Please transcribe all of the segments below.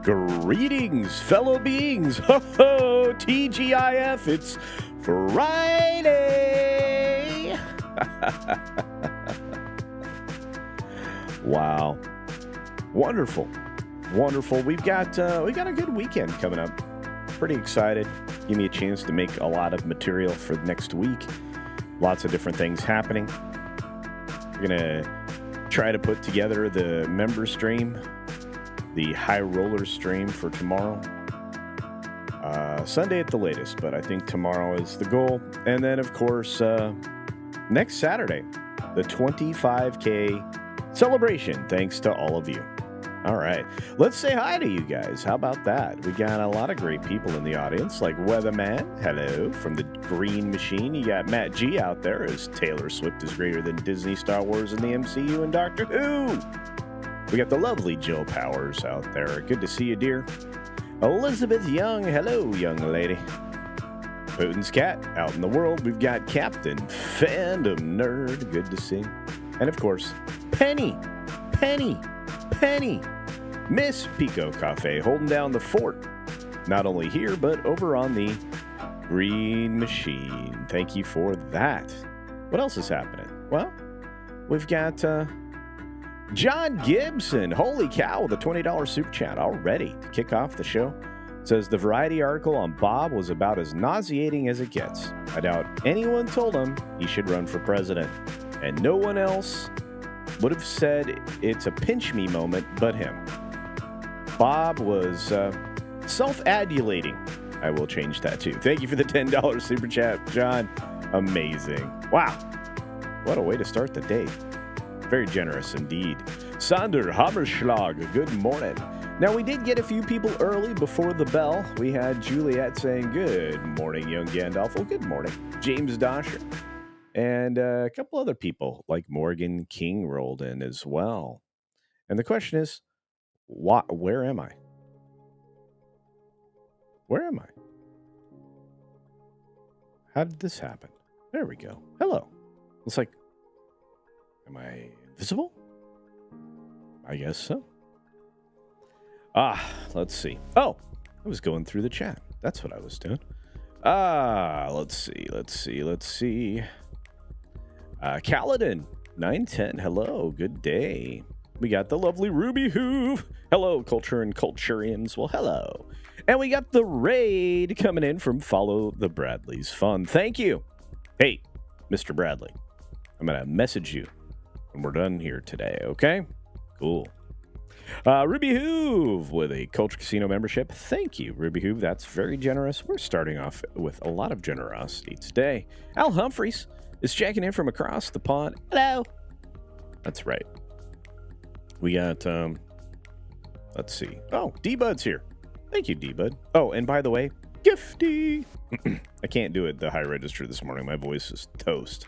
Greetings, fellow beings. Ho ho, TGIF, it's Friday. Wow. Wonderful. Wonderful. We got a good weekend coming up. Pretty excited. Give me a chance to make a lot of material for next week. Lots of different things happening. We're going to try to put together the member stream, the high roller stream for tomorrow. Sunday at the latest, but I think tomorrow is the goal. And then, of course, next Saturday, the 25K celebration, thanks to all of you. All right, let's say hi to you guys. How about that? We got a lot of great people in the audience, like Weatherman, hello, from the Green Machine. You got Matt G out there as Taylor Swift is greater than Disney, Star Wars, and the MCU, and Doctor Who. We got the lovely Jill Powers out there. Good to see you, dear. Elizabeth Young, hello, young lady. Putin's cat out in the world. We've got Captain Fandom Nerd, good to see. And of course, Penny, Miss Pico Cafe, holding down the fort. Not only here, but over on the Green Machine. Thank you for that. What else is happening? Well, we've got John Gibson. Holy cow, the $20 super chat already to kick off the show. Says the Variety article on Bob was about as nauseating as it gets. I doubt anyone told him he should run for president. And no one else would have said it's a pinch me moment but him. Bob was self-adulating. I will change that too. Thank you for the $10 super chat, John. Amazing. Wow. What a way to start the day. Very generous indeed. Sander Hammerschlag, good morning. Now, we did get a few people early before the bell. We had Juliet saying, good morning, young Gandalf. Well, good morning. James Dosher. And a couple other people like Morgan King rolled in as well. And the question is, where am I? Where am I? How did this happen? There we go. Hello. It's like, am I invisible? I guess so. Let's see. Oh, I was going through the chat. That's what I was doing. Let's see. Kaladin, 910. Hello, good day. We got the lovely Ruby Hoove. Hello, Culture and Culturians. Well, hello. And we got the raid coming in from Follow the Bradleys Fun. Thank you. Hey, Mr. Bradley, I'm going to message you when we're done here today, okay? Cool. Ruby Hoove with a Culture Casino membership. Thank you, Ruby Hoove. That's very generous. We're starting off with a lot of generosity today. Al Humphreys is checking in from across the pond. Hello. That's right. We got, let's see. Oh, D-Bud's here. Thank you, D-Bud. Oh, and by the way, Gifty. I can't do it the high register this morning. My voice is toast.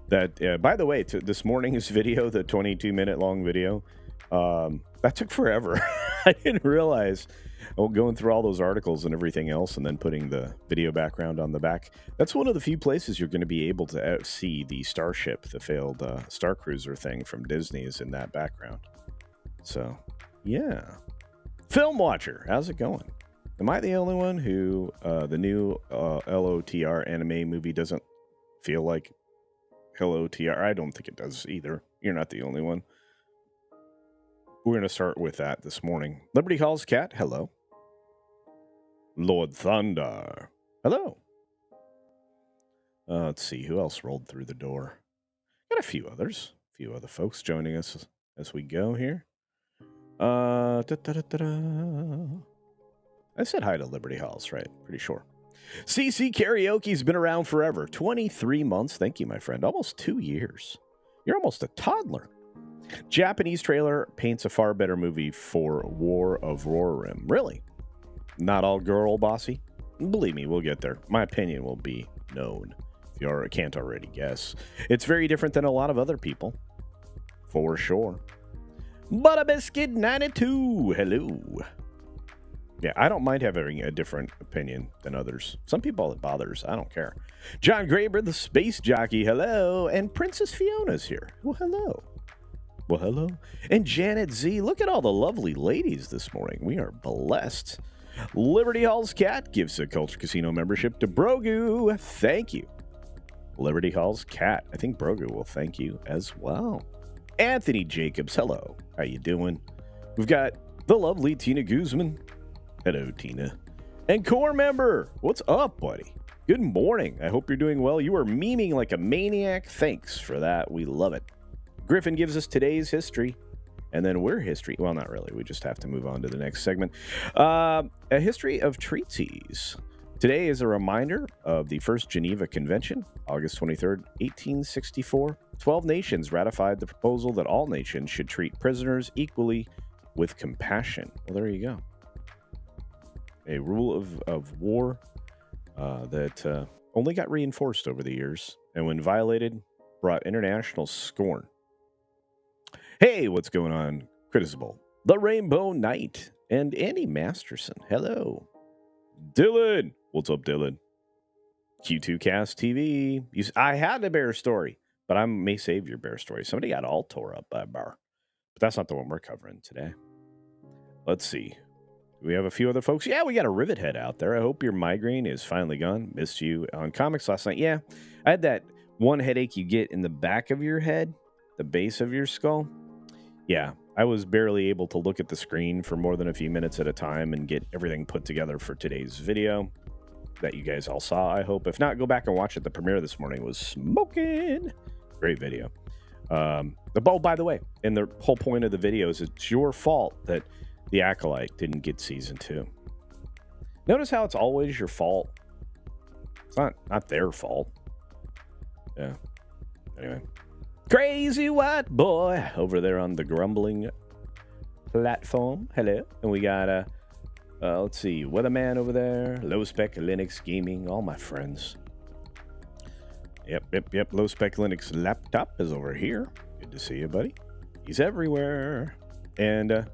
That, by the way, this morning's video, the 22-minute long video, that took forever. I didn't realize, going through all those articles and everything else and then putting the video background on the back. That's one of the few places you're going to be able to see the Starship, the failed Star Cruiser thing from Disney is in that background. So, yeah. Film Watcher, how's it going? Am I the only one who the new LOTR anime movie doesn't feel like Hello TR? I don't think it does either. You're not the only one. We're going to start with that this morning. Liberty Calls Cat, hello. Lord Thunder, hello. Let's see, who else rolled through the door? Got a few others. A few other folks joining us as we go here. I said hi to Liberty Halls, right? Pretty sure. CC Karaoke's been around forever. 23 months. Thank you, my friend. Almost 2 years. You're almost a toddler. Japanese trailer paints a far better movie for War of Rohirrim. Really? Not all girl bossy? Believe me, we'll get there. My opinion will be known. If you can't already guess. It's very different than a lot of other people. For sure. Butterbiscuit 92. Hello. Yeah, I don't mind having a different opinion than others. Some people it bothers. I don't care. John Graber, the space jockey. Hello. And Princess Fiona's here. Well, hello. Well, hello. And Janet Z. Look at all the lovely ladies this morning. We are blessed. Liberty Hall's Cat gives a Culture Casino membership to Brogu. Thank you. Liberty Hall's Cat. I think Brogu will thank you as well. Anthony Jacobs. Hello. How you doing? We've got the lovely Tina Guzman. Hello, Tina. And core member. What's up, buddy? Good morning. I hope you're doing well. You are memeing like a maniac. Thanks for that. We love it. Griffin gives us today's history. And then we're history. Well, not really. We just have to move on to the next segment. A history of treaties. Today is a reminder of the First Geneva Convention, August 23rd, 1864. 12 nations ratified the proposal that all nations should treat prisoners equally with compassion. Well, there you go. A rule of war that only got reinforced over the years, and when violated, brought international scorn. Hey, what's going on? Critisible, the Rainbow Knight, and Annie Masterson. Hello. Dylan. What's up, Dylan? Q2 Cast TV. I had a bear story, but I may save your bear story. Somebody got all tore up by a bear. But that's not the one we're covering today. Let's see. Do we have a few other folks? Yeah, we got a Rivet Head out there. I hope your migraine is finally gone. Missed you on comics last night. Yeah, I had that one headache you get in the back of your head, the base of your skull. Yeah, I was barely able to look at the screen for more than a few minutes at a time and get everything put together for today's video that you guys all saw, I hope. If not, go back and watch it. The premiere this morning was smoking. Great video. By the way, and the whole point of the video is it's your fault that The Acolyte didn't get season 2. Notice how it's always your fault. It's not their fault. Yeah. Anyway. Crazy white boy over there on the grumbling platform. Hello. And we got let's see, Weatherman over there, Low Spec Linux Gaming, all my friends. Yep. Low Spec Linux Laptop is over here. Good to see you, buddy. He's everywhere. And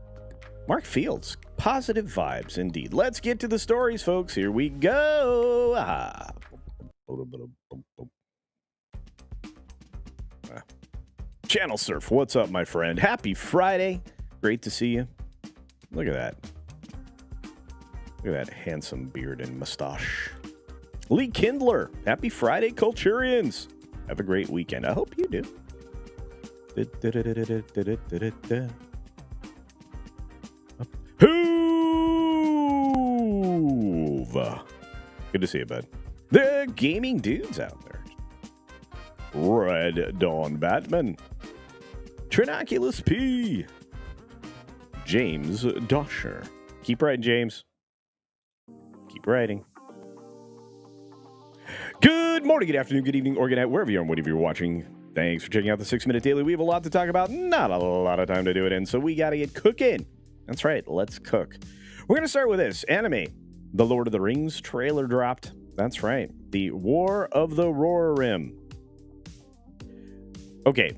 Mark Fields, positive vibes indeed. Let's get to the stories, folks. Here we go. Channel Surf, what's up, my friend? Happy Friday. Great to see you. Look at that. Look at that handsome beard and mustache. Lee Kindler, happy Friday, Culturians. Have a great weekend. I hope you do. Hoove. Good to see you, bud. The gaming dudes out there. Red Dawn Batman. Trinoculus P. James Dosher. Keep writing, James. Keep writing. Good morning, good afternoon, good evening, or good night, wherever you are and whatever you're watching. Thanks for checking out the 6-Minute Daily. We have a lot to talk about, not a lot of time to do it in, so we got to get cooking. That's right, let's cook. We're going to start with this. Anime. The Lord of the Rings trailer dropped. That's right. The War of the Rohirrim. Okay.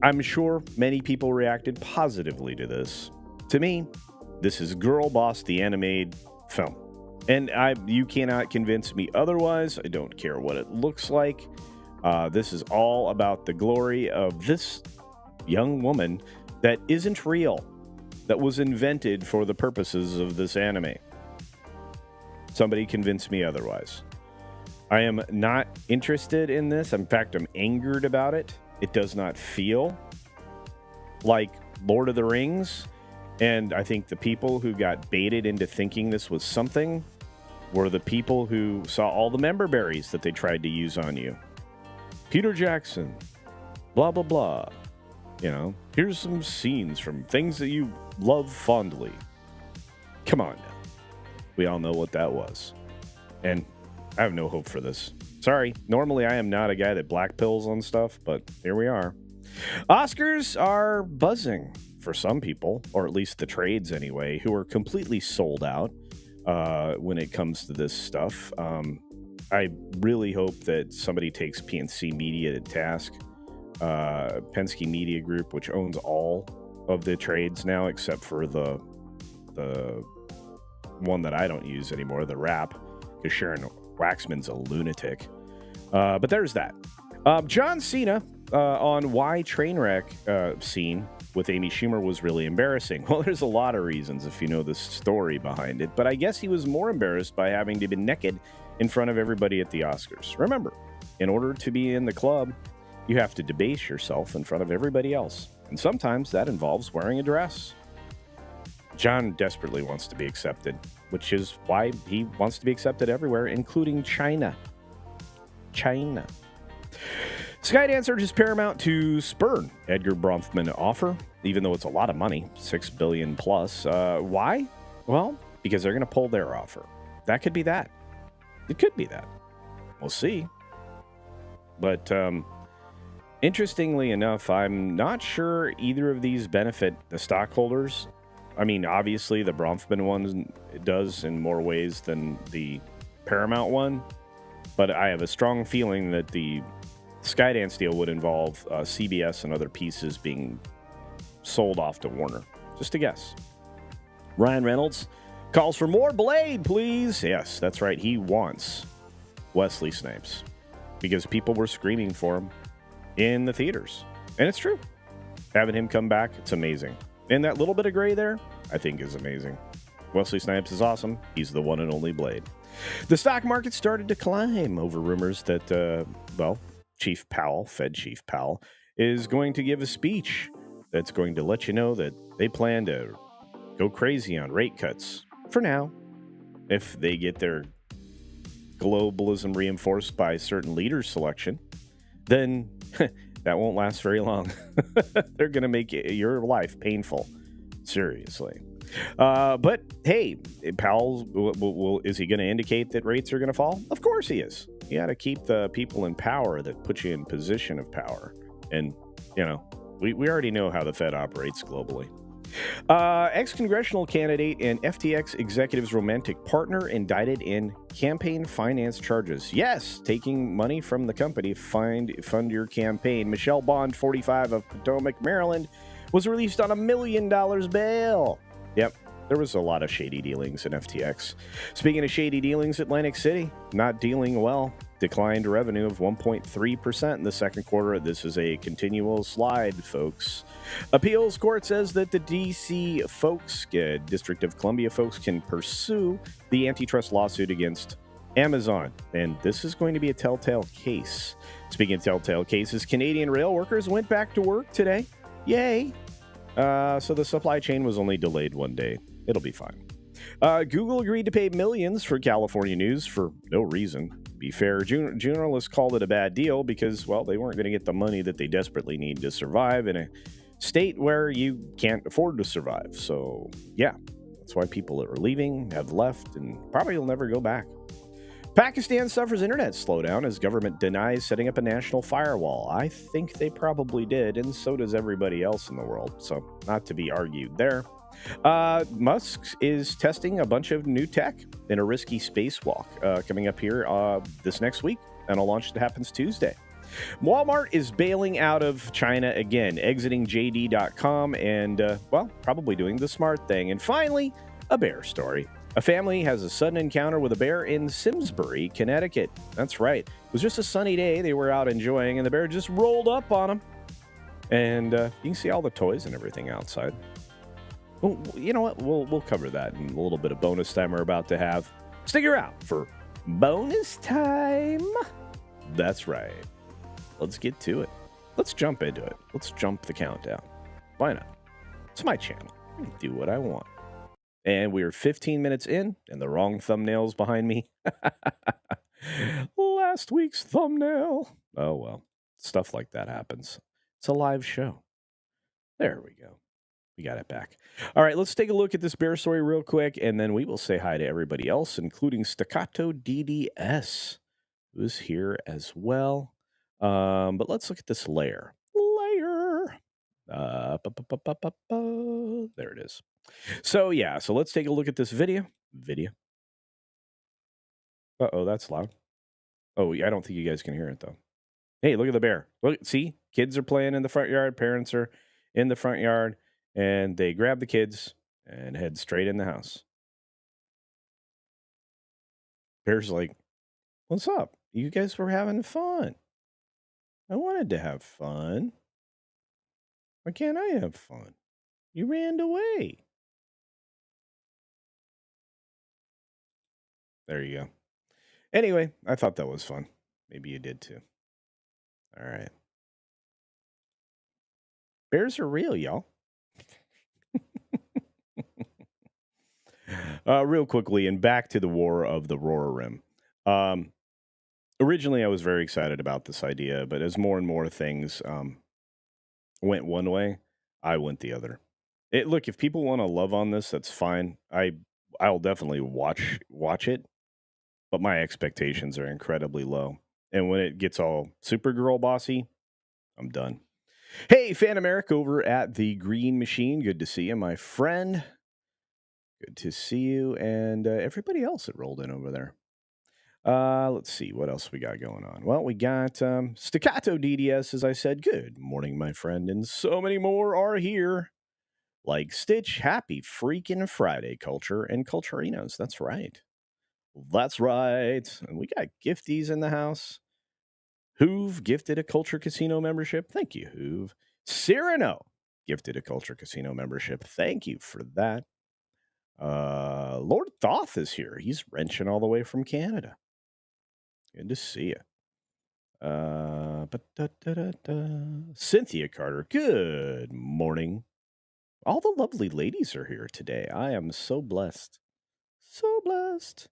I'm sure many people reacted positively to this. To me, this is Girl Boss, the animated film. And you cannot convince me otherwise. I don't care what it looks like. This is all about the glory of this young woman that isn't real, that was invented for the purposes of this anime. Somebody convince me otherwise. I am not interested in this. In fact, I'm angered about it. It does not feel like Lord of the Rings. And I think the people who got baited into thinking this was something were the people who saw all the member berries that they tried to use on you. Peter Jackson, blah, blah, blah. You know, here's some scenes from things that you love fondly. Come on now. We all know what that was. And I have no hope for this. Sorry, normally I am not a guy that black pills on stuff, but here we are. Oscars are buzzing for some people, or at least the trades anyway, who are completely sold out when it comes to this stuff. I really hope that somebody takes PNC Media to task. Penske Media Group, which owns all of the trades now, except for the one that I don't use anymore, the Wrap, because Sharon Waxman's a lunatic. But there's that. John Cena on why Trainwreck scene with Amy Schumer was really embarrassing. Well, there's a lot of reasons if you know the story behind it, but I guess he was more embarrassed by having to be naked in front of everybody at the Oscars. Remember, in order to be in the club, you have to debase yourself in front of everybody else, and sometimes that involves wearing a dress. John desperately wants to be accepted, which is why he wants to be accepted everywhere, including China. China. Skydance urges Paramount to spurn Edgar Bronfman offer, even though it's a lot of money, $6 billion plus. Why? Well, because they're going to pull their offer. That could be that. It could be that. We'll see. But interestingly enough, I'm not sure either of these benefit the stockholders. I mean, obviously, the Bronfman one does in more ways than the Paramount one. But I have a strong feeling that the Skydance deal would involve CBS and other pieces being sold off to Warner. Just a guess. Ryan Reynolds calls for more Blade, please. Yes, that's right. He wants Wesley Snipes because people were screaming for him in the theaters. And it's true. Having him come back, it's amazing. And that little bit of gray there, I think is amazing. Wesley Snipes is awesome. He's the one and only Blade. The stock market started to climb over rumors that, Chief Powell, Fed Chief Powell, is going to give a speech that's going to let you know that they plan to go crazy on rate cuts for now. If they get their globalism reinforced by certain leaders' selection, then that won't last very long. They're going to make your life painful. Seriously. But hey, Powell, is he going to indicate that rates are going to fall? Of course he is. You got to keep the people in power that put you in position of power. And, we already know how the Fed operates globally. Ex-congressional candidate and FTX executive's romantic partner indicted in campaign finance charges. Yes, taking money from the company to fund your campaign. Michelle Bond, 45, of Potomac, Maryland, was released on $1 million bail. Yep, there was a lot of shady dealings in FTX. Speaking of shady dealings, Atlantic City, not dealing well. Declined revenue of 1.3% in the second quarter. This is a continual slide, folks. Appeals court says that the D.C. District of Columbia folks can pursue the antitrust lawsuit against Amazon. And this is going to be a telltale case. Speaking of telltale cases, Canadian rail workers went back to work today. Yay. So the supply chain was only delayed one day. It'll be fine. Google agreed to pay millions for California news for no reason. To be fair, journalists called it a bad deal because, they weren't going to get the money that they desperately need to survive in a state where you can't afford to survive. So, yeah, that's why people that are leaving have left and probably will never go back. Pakistan suffers internet slowdown as government denies setting up a national firewall. I think they probably did, and so does everybody else in the world. So, not to be argued there. Musk is testing a bunch of new tech in a risky spacewalk coming up here this next week, and a launch that happens Tuesday. Walmart is bailing out of China again, exiting JD.com and, probably doing the smart thing. And finally, a bear story. A family has a sudden encounter with a bear in Simsbury, Connecticut. That's right. It was just a sunny day they were out enjoying, and the bear just rolled up on them. And you can see all the toys and everything outside. Well, you know what? We'll cover that in a little bit of bonus time we're about to have. Stick around for bonus time. That's right. Let's get to it. Let's jump into it. Let's jump the countdown. Why not? It's my channel. I can do what I want. And we're 15 minutes in, and the wrong thumbnail's behind me. Last week's thumbnail. Oh, well. Stuff like that happens. It's a live show. There we go. We got it back. All right, let's take a look at this bear story real quick, and then we will say hi to everybody else, including Staccato DDS, who's here as well. But let's look at this layer. There it is. So let's take a look at this video. Uh-oh, that's loud. Oh, I don't think you guys can hear it, though. Hey, look at the bear. Look, see? Kids are playing in the front yard. Parents are in the front yard. And they grab the kids and head straight in the house. Bear's like, what's up? You guys were having fun. I wanted to have fun. Why can't I have fun? You ran away. There you go. Anyway, I thought that was fun. Maybe you did too. All right. Bears are real, y'all. Real quickly, and back to the War of the Rohirrim. Um, Originally, I was very excited about this idea, but as more and more things went one way, I went the other. Look, if people want to love on this, that's fine. I'll definitely watch it, but my expectations are incredibly low. And when it gets all Supergirl bossy, I'm done. Hey, Fan America over at the Green Machine. Good to see you, my friend. Good to see you, and everybody else that rolled in over there. Let's see what else we got going on. Well, we got Staccato DDS, as I said. Good morning, my friend, and so many more are here. Like Stitch, happy freaking Friday, culture and culturinos. That's right. That's right. And we got gifties in the house. Hoove gifted a Culture Casino membership. Thank you, Hoove. Cyrano gifted a Culture Casino membership. Thank you for that. Lord Thoth is here. He's wrenching all the way from Canada. Good to see you. Cynthia Carter, good morning. All the lovely ladies are here today. I am so blessed. So blessed.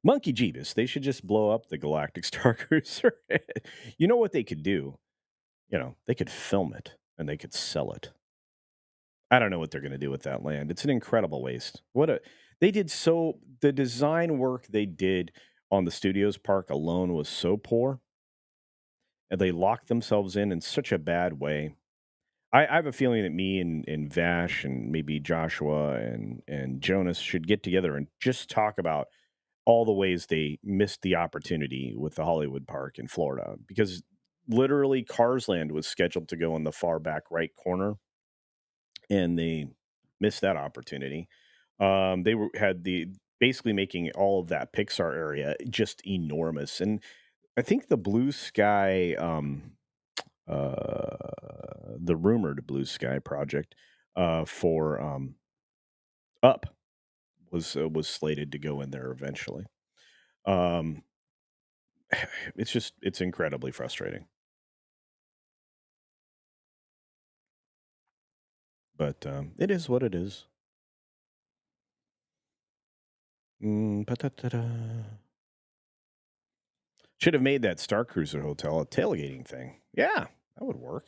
Monkey Jeebus, they should just blow up the Galactic Star Cruiser. You know what they could do? They could film it and they could sell it. I don't know what they're going to do with that land. It's an incredible waste. The design work they did on the studios park alone was so poor, and they locked themselves in such a bad way. I have a feeling that me and Vash and maybe Joshua and Jonas should get together and just talk about all the ways they missed the opportunity with the Hollywood Park in Florida, because literally Cars Land was scheduled to go in the far back right corner, and they missed that opportunity. They had the basically making all of that Pixar area just enormous, and I think the Blue Sky, the rumored Blue Sky project for Up was slated to go in there eventually. Um, it's incredibly frustrating, but it is what it is. Pa-da-da-da. Should have made that Star Cruiser Hotel a tailgating thing. Yeah, that would work.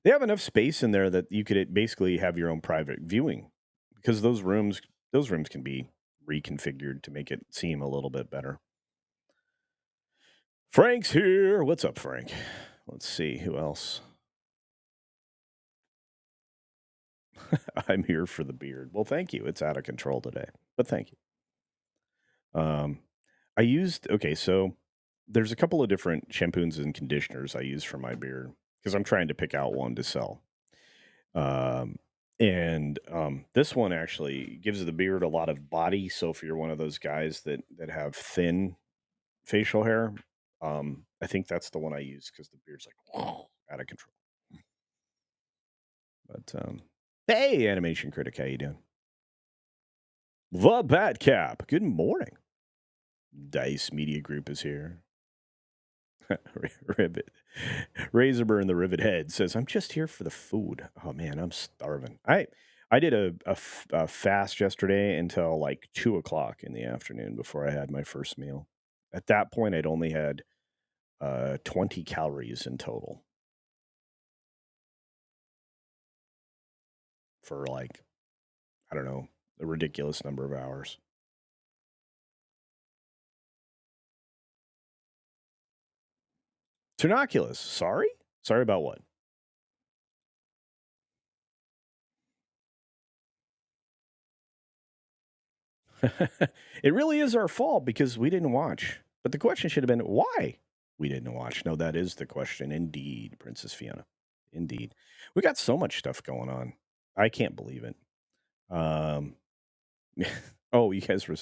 They have enough space in there that you could basically have your own private viewing, because those rooms can be reconfigured to make it seem a little bit better. Frank's here. What's up, Frank? Let's see who else. I'm here for the beard. Well, thank you. It's out of control today, but thank you. So there's a couple of different shampoos and conditioners I use for my beard because I'm trying to pick out one to sell. And this one actually gives the beard a lot of body. So if you're one of those guys that have thin facial hair, I think that's the one I use because the beard's like out of control. But hey, animation critic, how you doing? The Bat Cap. Good morning. Dice Media Group is here. Rivet. Razorburn the Rivet Head says, I'm just here for the food. Oh man, I'm starving. I did a fast yesterday until like 2 o'clock in the afternoon before I had my first meal. At that point, I'd only had 20 calories in total for like, I don't know, a ridiculous number of hours. Ternoculus, sorry? Sorry about what? It really is our fault because we didn't watch. But the question should have been why we didn't watch. No, that is the question. Indeed, Princess Fiona. Indeed. We got so much stuff going on. I can't believe it. Um, oh, you guys were,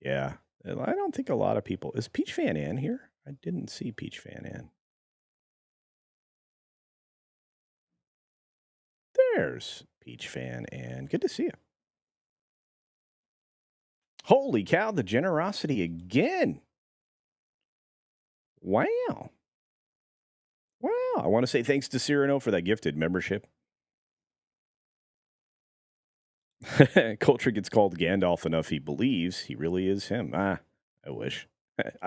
yeah. I don't think a lot of people, is Peach Fan Ann here? I didn't see Peach Fan Ann. There's Peach Fan, and good to see you. Holy cow, the generosity again. Wow. Wow. I want to say thanks to Cyrano for that gifted membership. Culture gets called Gandalf enough he believes he really is him. I wish.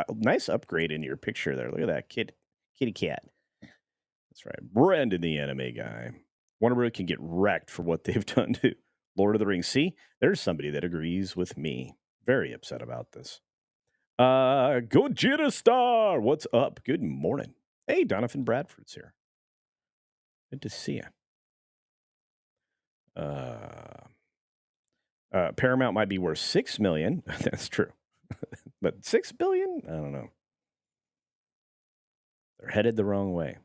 Nice upgrade in your picture there. Look at that kitty cat. That's right. Brendan, the anime guy. Warner Bros. Can get wrecked for what they've done to Lord of the Rings. See, there's somebody that agrees with me. Very upset about this. Gojira Star, what's up? Good morning. Hey, Donovan Bradford's here. Good to see you. Paramount might be worth $6 million. That's true. But $6 billion? I don't know. They're headed the wrong way.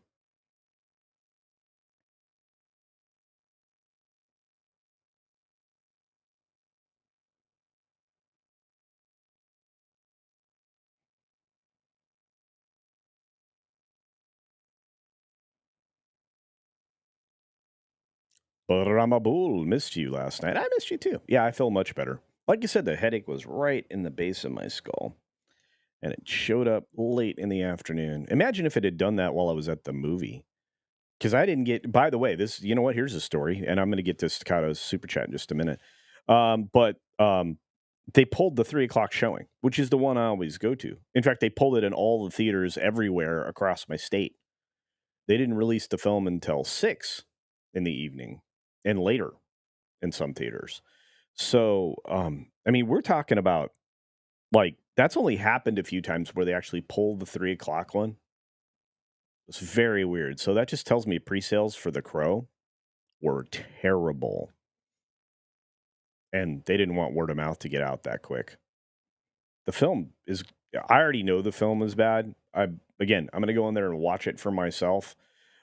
Ramabul, missed you last night. I missed you too. Yeah, I feel much better. Like you said, the headache was right in the base of my skull, and it showed up late in the afternoon. Imagine if it had done that while I was at the movie. Because I didn't get, by the way, this, you know what? Here's a story, and I'm going to get to Staccato's super chat in just a minute. But they pulled the 3 o'clock showing, which is the one I always go to. In fact, they pulled it in all the theaters everywhere across my state. They didn't release the film until 6 in the evening and later in some theaters. So, I mean, we're talking about like that's only happened a few times where they actually pulled the 3 o'clock one. It's very weird. So that just tells me pre-sales for The Crow were terrible, and they didn't want word of mouth to get out that quick. The film is. I already know the film is bad. I'm going to go in there and watch it for myself.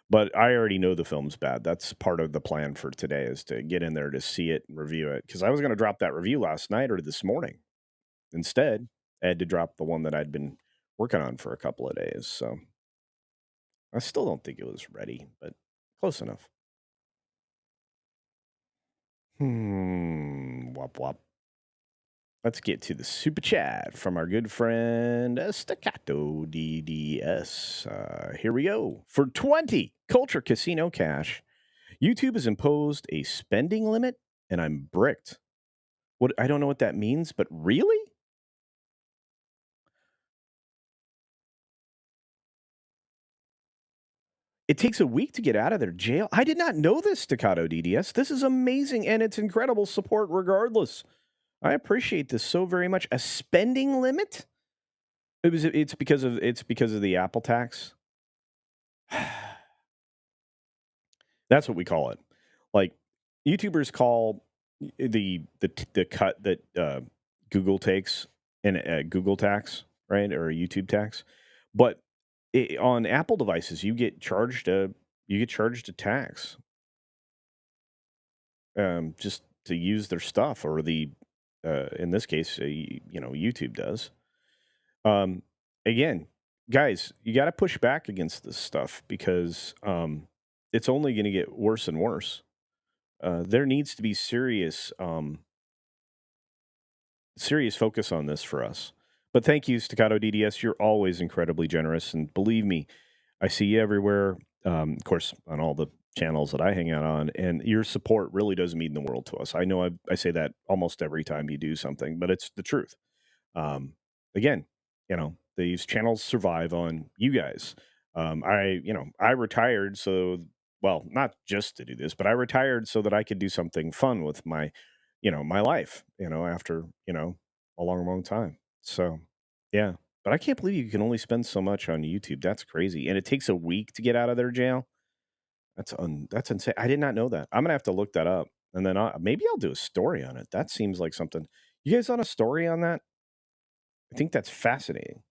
But I already know the film's bad. That's part of the plan for today is to get in there to see it and review it. Because I was going to drop that review last night or this morning. Instead, I had to drop the one that I'd been working on for a couple of days. So I still don't think it was ready, but close enough. Wop wop. Let's get to the super chat from our good friend Staccato DDS. Here we go. For 20 Culture Casino Cash, YouTube has imposed a spending limit, and I'm bricked. What I don't know what that means, but really? It takes a week to get out of their jail. I did not know this, Staccato DDS. This is amazing, and it's incredible support regardless. I appreciate this so very much. A spending limit? It's because of the Apple tax. That's what we call it. Like YouTubers call the cut that Google takes and Google tax, right, or a YouTube tax. But on Apple devices, you get charged a tax just to use their stuff, or the in this case, YouTube does. Again, guys, you got to push back against this stuff because it's only going to get worse and worse. There needs to be serious focus on this for us. But thank you, Staccato DDS. You're always incredibly generous, and believe me, I see you everywhere. Of course, on all the channels that I hang out on, and your support really does mean the world to us. I know I say that almost every time you do something, but it's the truth. Again, these channels survive on you guys. I retired not just to do this, but I retired so that I could do something fun with my life, after, a long, long time. So, yeah. But I can't believe you can only spend so much on YouTube. That's crazy. And it takes a week to get out of their jail. That's insane. I did not know that. I'm going to have to look that up. And then maybe I'll do a story on it. That seems like something. You guys on a story on that? I think that's fascinating.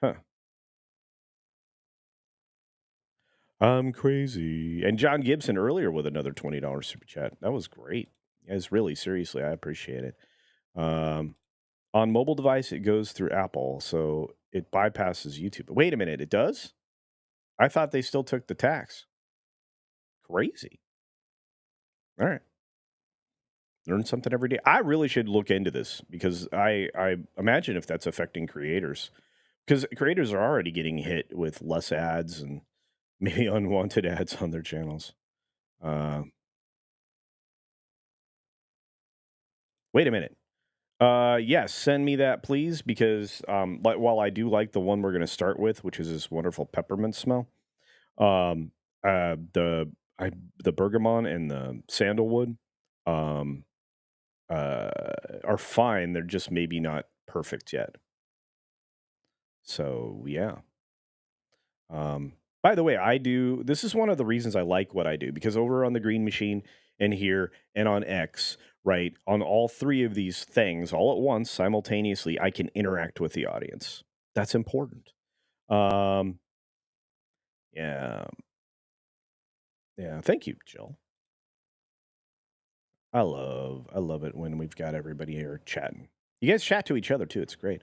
Huh. I'm crazy. And John Gibson earlier with another $20 super chat. That was great. Guys, really, seriously, I appreciate it. On mobile device, it goes through Apple, so it bypasses YouTube. Wait a minute, it does? I thought they still took the tax. Crazy. All right. Learn something every day. I really should look into this because I imagine if that's affecting creators, because creators are already getting hit with less ads and maybe unwanted ads on their channels. Uh, Wait a minute. Yes, send me that, please, because while I do like the one we're going to start with, which is this wonderful peppermint smell, um, the the bergamot and the sandalwood, um, uh, are fine. They're just maybe not perfect yet. So yeah. By the way, I do. This is one of the reasons I like what I do because over on the Green Machine and here and on X, right, on all three of these things all at once simultaneously, I can interact with the audience. That's important. Um, yeah, yeah. Thank you, Jill. I love it when we've got everybody here chatting. You guys chat to each other too. It's great.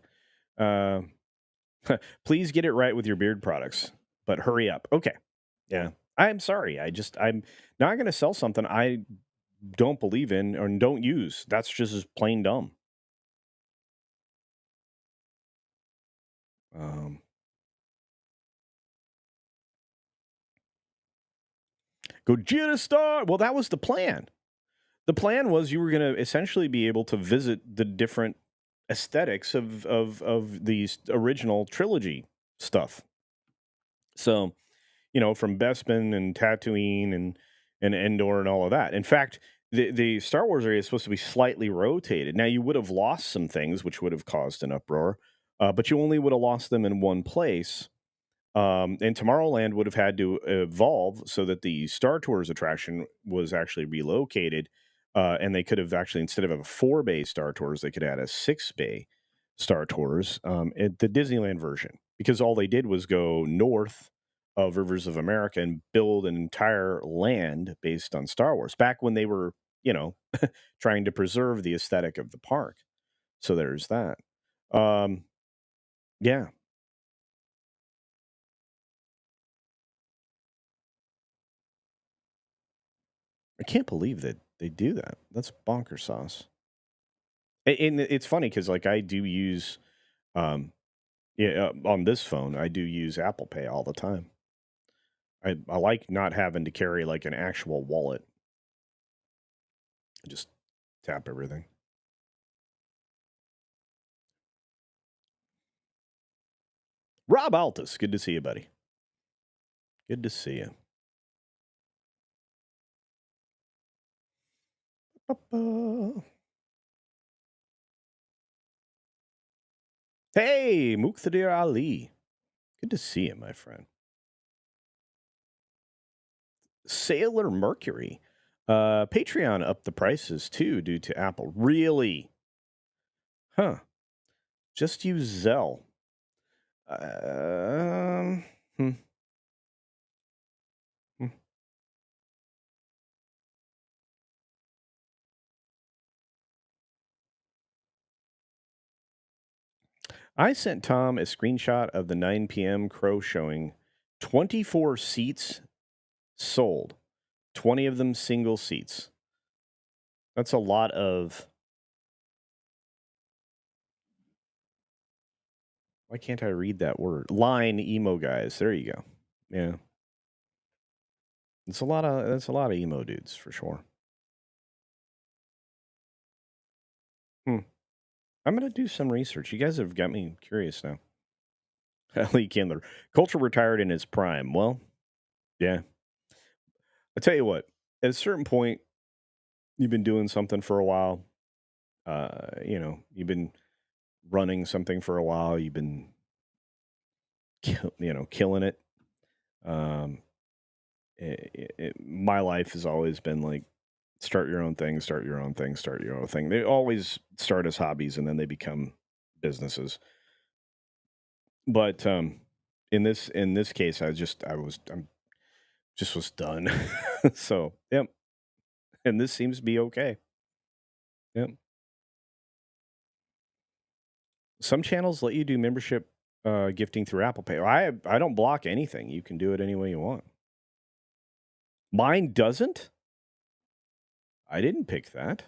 Uh, please get it right with your beard products, but hurry up. Okay. Yeah. I'm sorry. I'm not going to sell something I don't believe in or don't use. That's just as plain dumb. Um, Gogeta Star. Well, that was the plan. The plan was you were going to essentially be able to visit the different aesthetics of these original trilogy stuff. So, from Bespin and Tatooine and Endor and all of that. In fact, the Star Wars area is supposed to be slightly rotated. Now, you would have lost some things, which would have caused an uproar, but you only would have lost them in one place. And Tomorrowland would have had to evolve so that the Star Tours attraction was actually relocated. And they could have actually, instead of a 4-bay Star Tours, they could add a 6-bay Star Tours at the Disneyland version. Because all they did was go north of Rivers of America and build an entire land based on Star Wars back when they were, you know, trying to preserve the aesthetic of the park. So there's that. Um, yeah, I can't believe that they do that. That's bonker sauce. And it's funny because like I do use, um, yeah, on this phone I do use Apple Pay all the time. I like not having to carry like an actual wallet. I just tap everything. Rob Altus, good to see you, buddy. Good to see you. Ba-ba. Hey, Muqtadir Ali. Good to see you, my friend. Sailor Mercury. Patreon upped the prices too due to Apple. Really? Huh. Just use Zelle. Um, hmm, hmm. I sent Tom a screenshot of the 9 p.m. Crow showing. 24 seats sold. 20 of them single seats. That's a lot of. Why can't I read that word? Line emo guys. There you go. Yeah. That's a lot of emo dudes for sure. Hmm. I'm gonna do some research. You guys have got me curious now. Lee Kindler. Culture retired in his prime. Well, yeah. I tell you what, at a certain point, you've been doing something for a while. You've been running something for a while. You've been, killing it. Um, my life has always been like start your own thing, start your own thing, start your own thing. They always start as hobbies and then they become businesses. But in this case, I'm just was done. So yep, and this seems to be okay. Yep. Some channels let you do membership gifting through Apple Pay. I don't block anything. You can do it any way you want. Mine doesn't. I didn't pick that.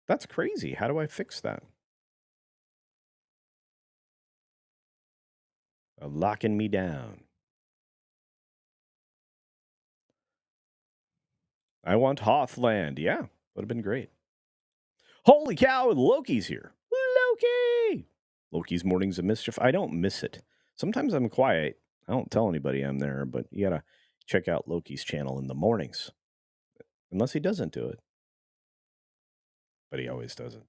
That's crazy. How do I fix that? Locking me down. I want Hothland. Yeah, would have been great. Holy cow, Loki's here. Loki! Loki's Mornings of Mischief. I don't miss it. Sometimes I'm quiet. I don't tell anybody I'm there, but you gotta check out Loki's channel in the mornings. Unless he doesn't do it. But he always doesn't.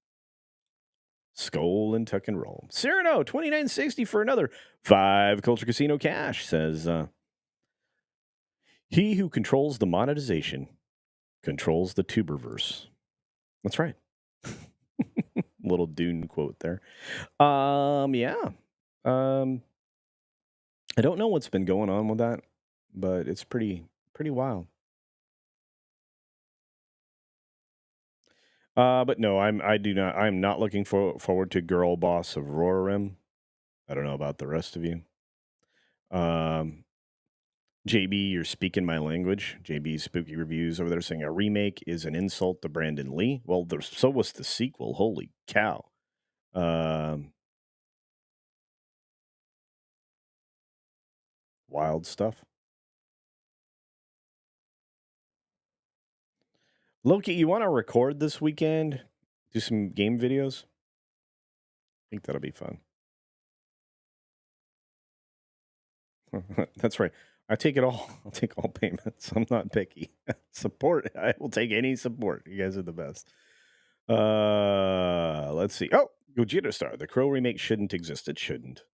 Skull and Tuck and Roll. Cyrano, 2960 for another 5 Culture Casino cash, says, he who controls the monetization controls the tuberverse. That's right. Little Dune quote there. Yeah. I don't know what's been going on with that, but it's pretty wild. But no, I'm not looking forward to Girl Boss of Rohirrim. I don't know about the rest of you. JB, you're speaking my language. JB's Spooky Reviews over there saying a remake is an insult to Brandon Lee. Well, so was the sequel. Holy cow. Wild stuff. Loki, you want to record this weekend? Do some game videos? I think that'll be fun. That's right. I take it all. I'll take all payments. I'm not picky. Support. I will take any support. You guys are the best. Let's see. Oh, Gogeta Star. The Crow remake shouldn't exist. It shouldn't.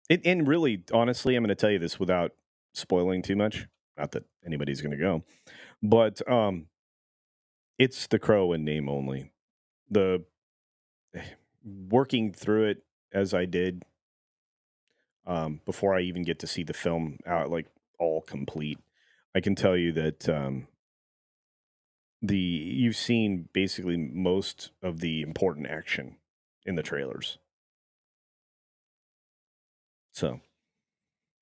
And really, honestly, I'm going to tell you this without spoiling too much. Not that anybody's going to go, but it's The Crow in name only. The working through it as I did before I even get to see the film out, like all complete, I can tell you that you've seen basically most of the important action in the trailers. So,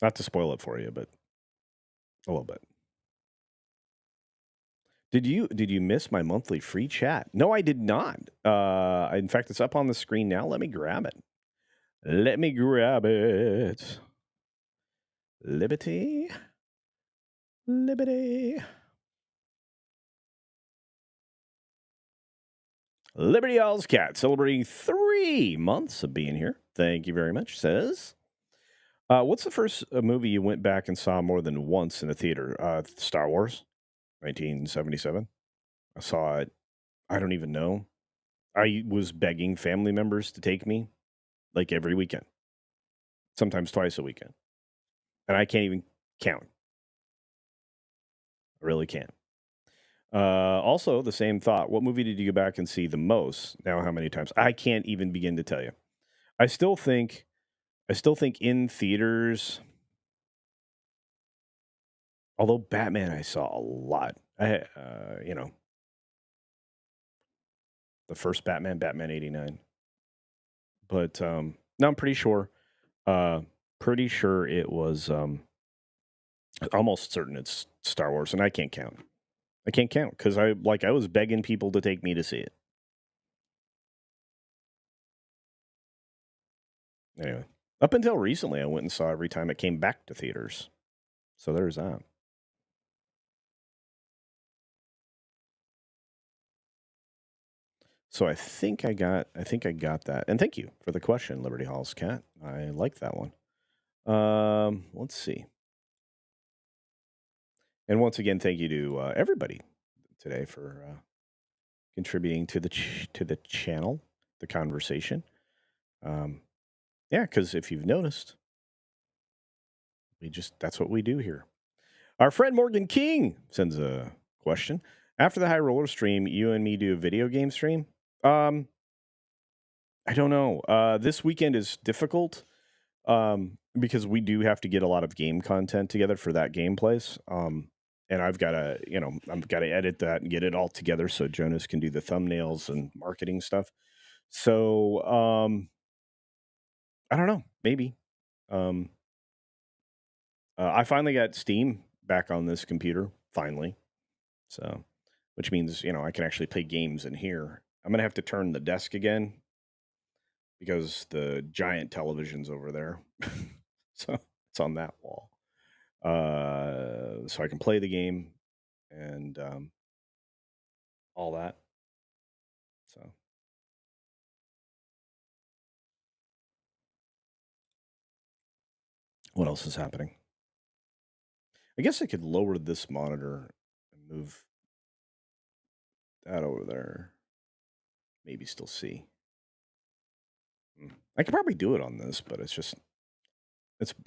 not to spoil it for you, but a little bit. Did you miss my monthly free chat? No, I did not. In fact, it's up on the screen now. Let me grab it. Liberty. Liberty All's Cat celebrating 3 months of being here. Thank you very much. Says, what's the first movie you went back and saw more than once in a theater? Star Wars, 1977. I saw it. I don't even know. I was begging family members to take me like every weekend, sometimes twice a weekend. And I can't even count. I really can't. Also, the same thought. What movie did you go back and see the most? Now, how many times? I can't even begin to tell you. I still think in theaters, although Batman I saw a lot. The first Batman, Batman 89. But no, I'm pretty sure it was almost certain it's Star Wars, and I can't count. I can't count because I was begging people to take me to see it. Anyway, up until recently, I went and saw every time it came back to theaters. So there's that. So I think I got that. And thank you for the question, Liberty Hall's Cat. I like that one. Let's see. And once again, thank you to everybody today for contributing to the channel, the conversation. Yeah, because if you've noticed, that's what we do here. Our friend Morgan King sends a question. After the High Roller stream, you and me do a video game stream? I don't know. This weekend is difficult because we do have to get a lot of game content together for that game place. And I've got to, edit that and get it all together so Jonas can do the thumbnails and marketing stuff. So I don't know. Maybe. I finally got Steam back on this computer. Finally. So which means, I can actually play games in here. I'm going to have to turn the desk again because the giant television's over there. So it's on that wall. So I can play the game and all that. So what else is happening? I guess I could lower this monitor and move that over there. Maybe still see. I could probably do it on this, but it's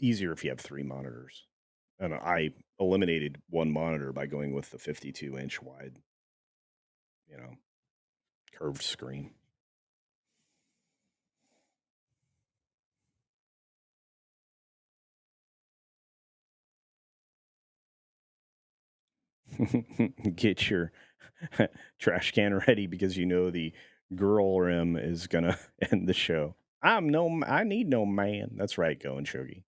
easier if you have 3 monitors. And I eliminated one monitor by going with the 52-inch wide, you know, curved screen. Get your trash can ready because the girl rim is gonna end the show. I need no man. That's right, going Shogi.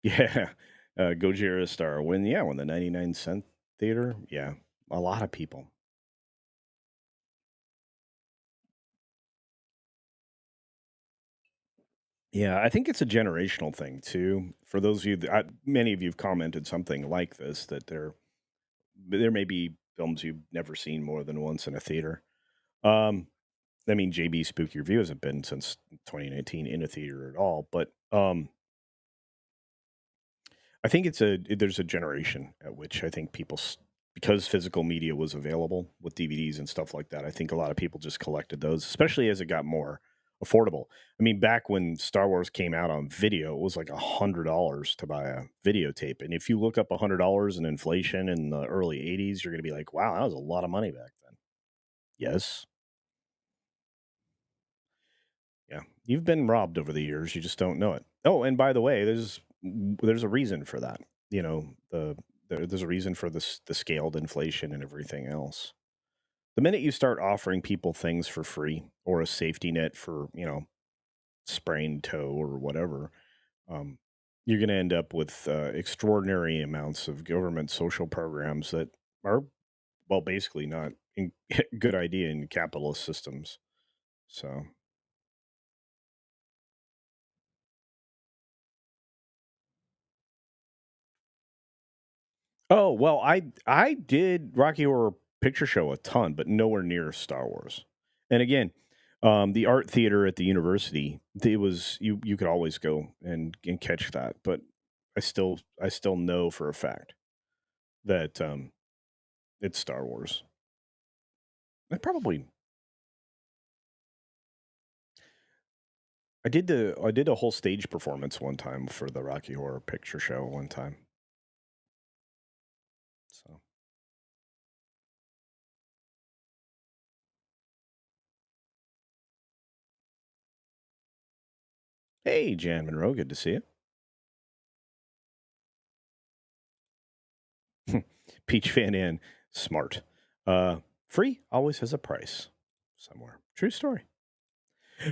Yeah, Gojira Star when the 99-cent theater. Yeah, a lot of people. Yeah, I think it's a generational thing too. For those of you, many of you have commented something like this that there may be films you've never seen more than once in a theater. Um, I mean, JB Spooky Review hasn't been since 2019 in a theater at all, but I think there's a generation at which I think because physical media was available with DVDs and stuff like that. I think a lot of people just collected those, especially as it got more affordable. I mean, back when Star Wars came out on video, it was like $100 to buy a videotape, and if you look up $100 in inflation in the early '80s, you're going to be like, "Wow, that was a lot of money back then." Yes, yeah, you've been robbed over the years. You just don't know it. Oh, and by the way, there's a reason for that. There's a reason for the scaled inflation and everything else. The minute you start offering people things for free or a safety net for sprained toe or whatever, um, you're going to end up with extraordinary amounts of government social programs that are basically not a good idea in capitalist systems. So. Oh, well, I did Rocky Horror Picture Show a ton, but nowhere near Star Wars. And again, the art theater at the university, it was you could always go and catch that, but I still know for a fact that it's Star Wars. I did a whole stage performance one time for the Rocky Horror Picture Show one time. So, hey, Jan Monroe, good to see you. Peach Fan Inn, smart. Uh, Free always has a price somewhere. True story.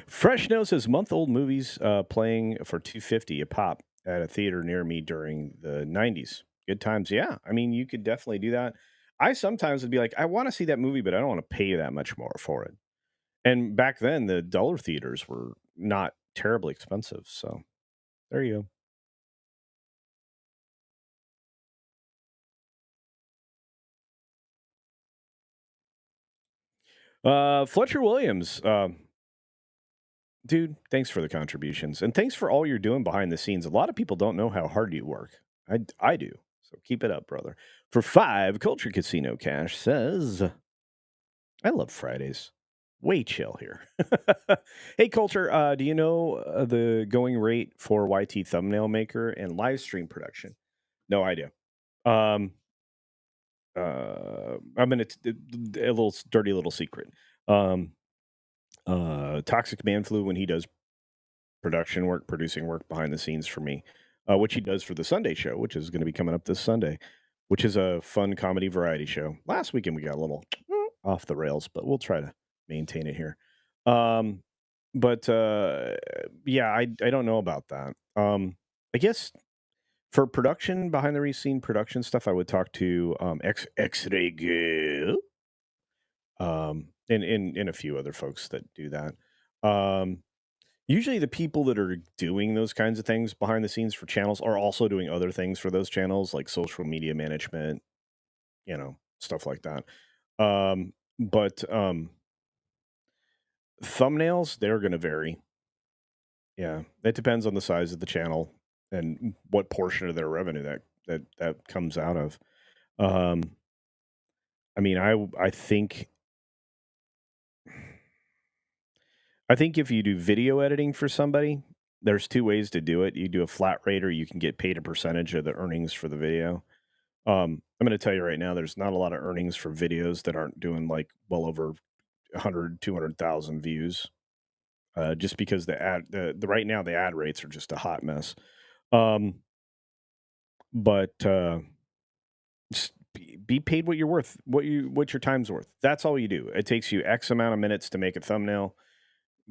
Fresh Nose says month-old movies playing for 250 a pop at a theater near me during the 90s. Good times. Yeah. I mean, you could definitely do that. I sometimes would be like, I want to see that movie, but I don't want to pay that much more for it. And back then, the dollar theaters were not terribly expensive. So there you go. Fletcher Williams, dude, thanks for the contributions. And thanks for all you're doing behind the scenes. A lot of people don't know how hard you work. I do. So keep it up, brother. For 5, Culture Casino Cash says, I love Fridays. Way chill here. Hey, Culture, do you know the going rate for YT thumbnail maker and live stream production? No idea. Um, I'm gonna a little dirty little secret. Um, Toxic Man Flu when he does production work, producing work behind the scenes for me, which he does for the Sunday show, which is going to be coming up this Sunday, which is a fun comedy variety show. Last weekend we got a little off the rails, but we'll try to maintain it here. Um, but yeah, I don't know about that. I guess For production, behind the scene production stuff, I would talk to X-Ray Girl, and a few other folks that do that. Um, Usually, the people that are doing those kinds of things behind the scenes for channels are also doing other things for those channels, like social media management, stuff like that. But thumbnails, they're going to vary. Yeah, it depends on the size of the channel and what portion of their revenue that comes out of. Um, I mean, I think if you do video editing for somebody, there's two ways to do it. You do a flat rate, or you can get paid a percentage of the earnings for the video. I'm going to tell you right now, there's not a lot of earnings for videos that aren't doing like well over 100, 200,000 views. Just because the right now the ad rates are just a hot mess. Um, but just be paid what you're worth, what your time's worth. That's all you do. It takes you X amount of minutes to make a thumbnail.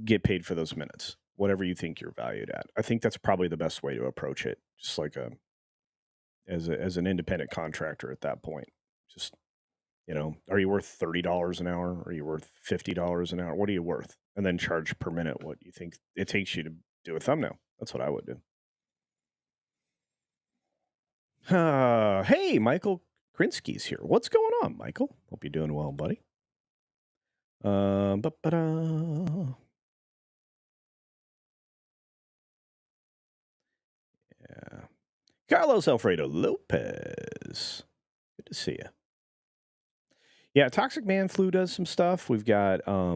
Get paid for those minutes, whatever you think you're valued at. I think that's probably the best way to approach it. Just like as an independent contractor at that point. Just are you worth $30 an hour? Are you worth $50 an hour? What are you worth? And then charge per minute what you think it takes you to do a thumbnail. That's what I would do. Hey, Michael Krinsky's here. What's going on, Michael? Hope you're doing well, buddy. Yeah. Carlos Alfredo Lopez. Good to see you. Yeah, Toxic Man Flu does some stuff. We've got I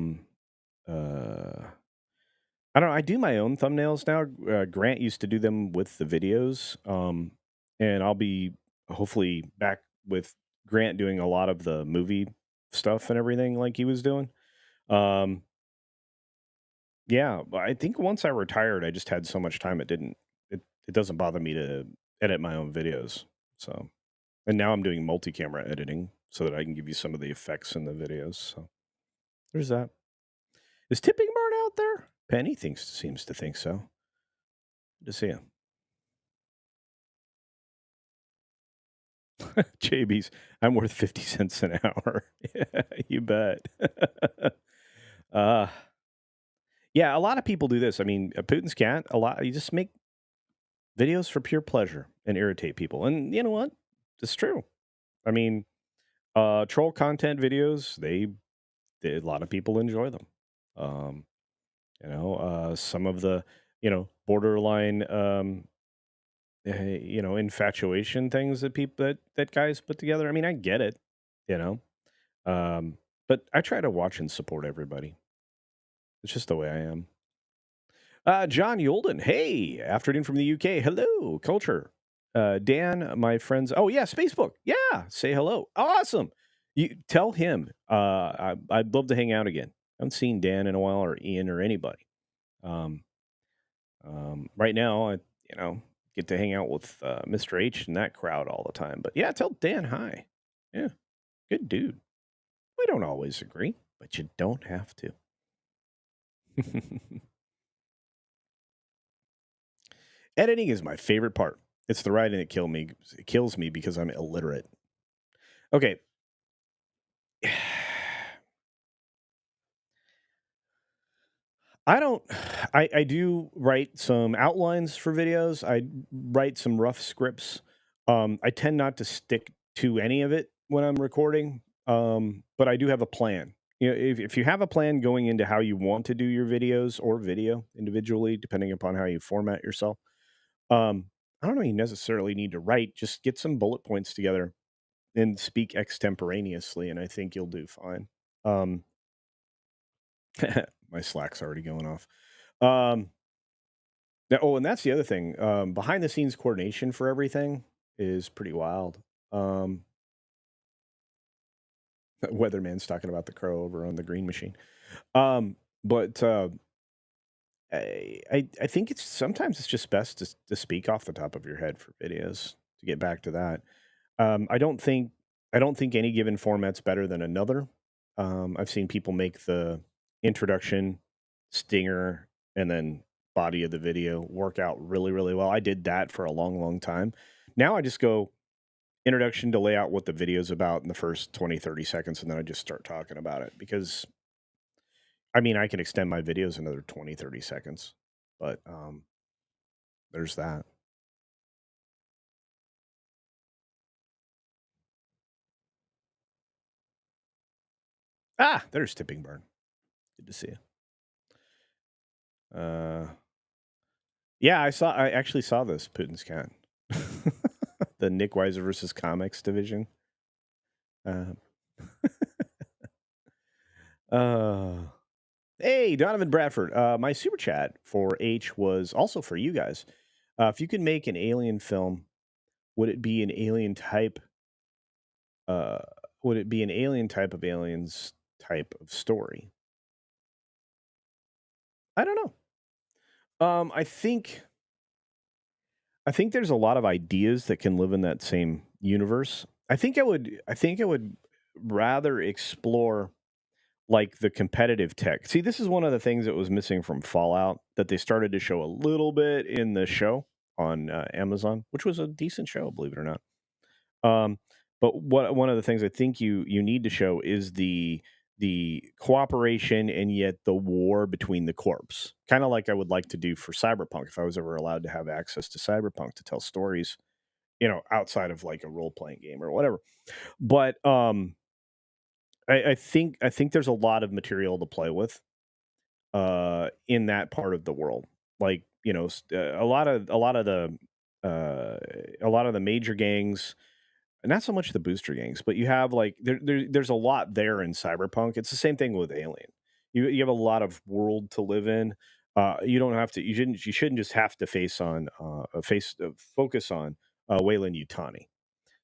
don't know, I do my own thumbnails now. Grant used to do them with the videos. And I'll be hopefully back with Grant doing a lot of the movie stuff and everything like he was doing. Um yeah, I think once I retired I just had so much time it doesn't bother me to edit my own videos. So and now I'm doing multi-camera editing so that I can give you some of the effects in the videos. So there's that. Is Tipping Barn out there? Penny seems to think so. Good to see you. JB's, I'm worth 50 cents an hour. Yeah, you bet. uh, yeah, a lot of people do this. I mean, Putin's cat, you just make videos for pure pleasure and irritate people. And you know what? It's true. I mean, troll content videos, a lot of people enjoy them. Some of the, borderline, infatuation things that people that guys put together. I mean, I get it, you know. But I try to watch and support everybody. It's just the way I am. John Yolden, hey, afternoon from the UK. Hello, culture. Dan, my friends. Oh yeah, Spacebook. Yeah, say hello. Awesome. You tell him. I'd love to hang out again. I haven't seen Dan in a while, or Ian, or anybody. Um, right now, I get to hang out with Mr. H and that crowd all the time. But yeah, tell Dan hi. Yeah, good dude. We don't always agree, but you don't have to. Editing is my favorite part. It's the writing that kills me because I'm illiterate. Okay. I do write some outlines for videos. I write some rough scripts. I tend not to stick to any of it when I'm recording. But I do have a plan. If you have a plan going into how you want to do your videos or video individually, depending upon how you format yourself, I don't know you necessarily need to write. Just get some bullet points together and speak extemporaneously, and I think you'll do fine. My Slack's already going off. And that's the other thing. Behind the scenes coordination for everything is pretty wild. Weatherman's talking about the crow over on the green machine. But I think sometimes it's just best to speak off the top of your head for videos. To get back to that, I don't think any given format's better than another. I've seen people make the introduction, stinger, and then body of the video work out really, really well. I did that for a long, long time. Now I just go introduction to lay out what the video's about in the first 20, 30 seconds, and then I just start talking about it because I mean, I can extend my videos another 20, 30 seconds, but there's that. Ah, there's Tipping Burn. Good to see you. Yeah, I actually saw this Putin's cat, the Nick Weiser versus Comics division. Uh, uh, hey, Donovan Bradford. My super chat for H was also for you guys. If you could make an alien film, would it be an alien type? Uh, would it be an alien type of aliens type of story? I don't know. I think there's a lot of ideas that can live in that same universe. I think I would rather explore like the competitive tech. See, this is one of the things that was missing from Fallout that they started to show a little bit in the show on Amazon, which was a decent show, believe it or not. Um, but what one of the things I think you need to show is the cooperation and yet the war between the corps. Kind of like I would like to do for Cyberpunk if I was ever allowed to have access to Cyberpunk to tell stories, outside of like a role playing game or whatever. But I think there's a lot of material to play with in that part of the world. Like a lot of the major gangs, not so much the booster gangs, but you have like there's a lot there in Cyberpunk. It's the same thing with Alien. You have a lot of world to live in. You don't have to. You shouldn't just have to focus on Wayland Utani.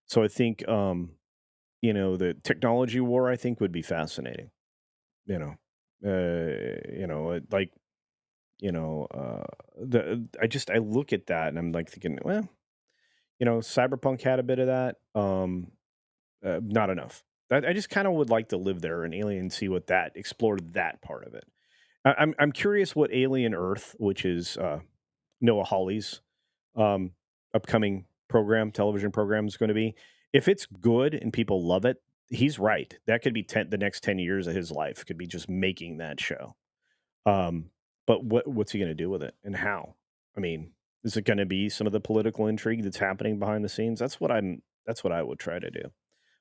So I think the technology war I think would be fascinating. You know, like the I look at that and I'm like thinking, well, Cyberpunk had a bit of that. Not enough. I just kind of would like to live there and Alien, see what that explore that part of it. I'm curious what Alien Earth, which is Noah Hawley's um, upcoming television program, is going to be. If it's good and people love it, he's right. That could be the next 10 years of his life could be just making that show. Um, but what's he going to do with it and how? I mean, is it going to be some of the political intrigue that's happening behind the scenes? That's what I would try to do.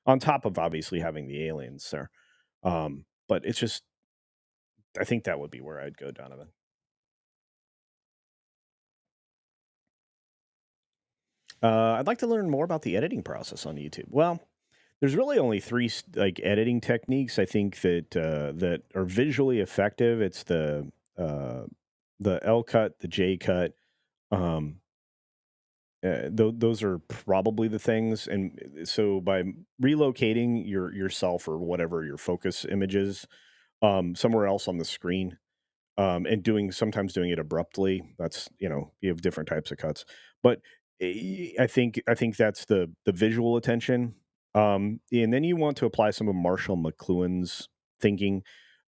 On top of obviously having the aliens there. But it's just I think that would be where I'd go, Donovan. I'd like to learn more about the editing process on YouTube. Well, there's really only three like editing techniques I think that are visually effective. It's uh, the L cut, the J cut. Um, those are probably the things, and so by relocating yourself or whatever your focus image is somewhere else on the screen, and sometimes doing it abruptly. That's you have different types of cuts, but I think that's the visual attention, and then you want to apply some of Marshall McLuhan's thinking,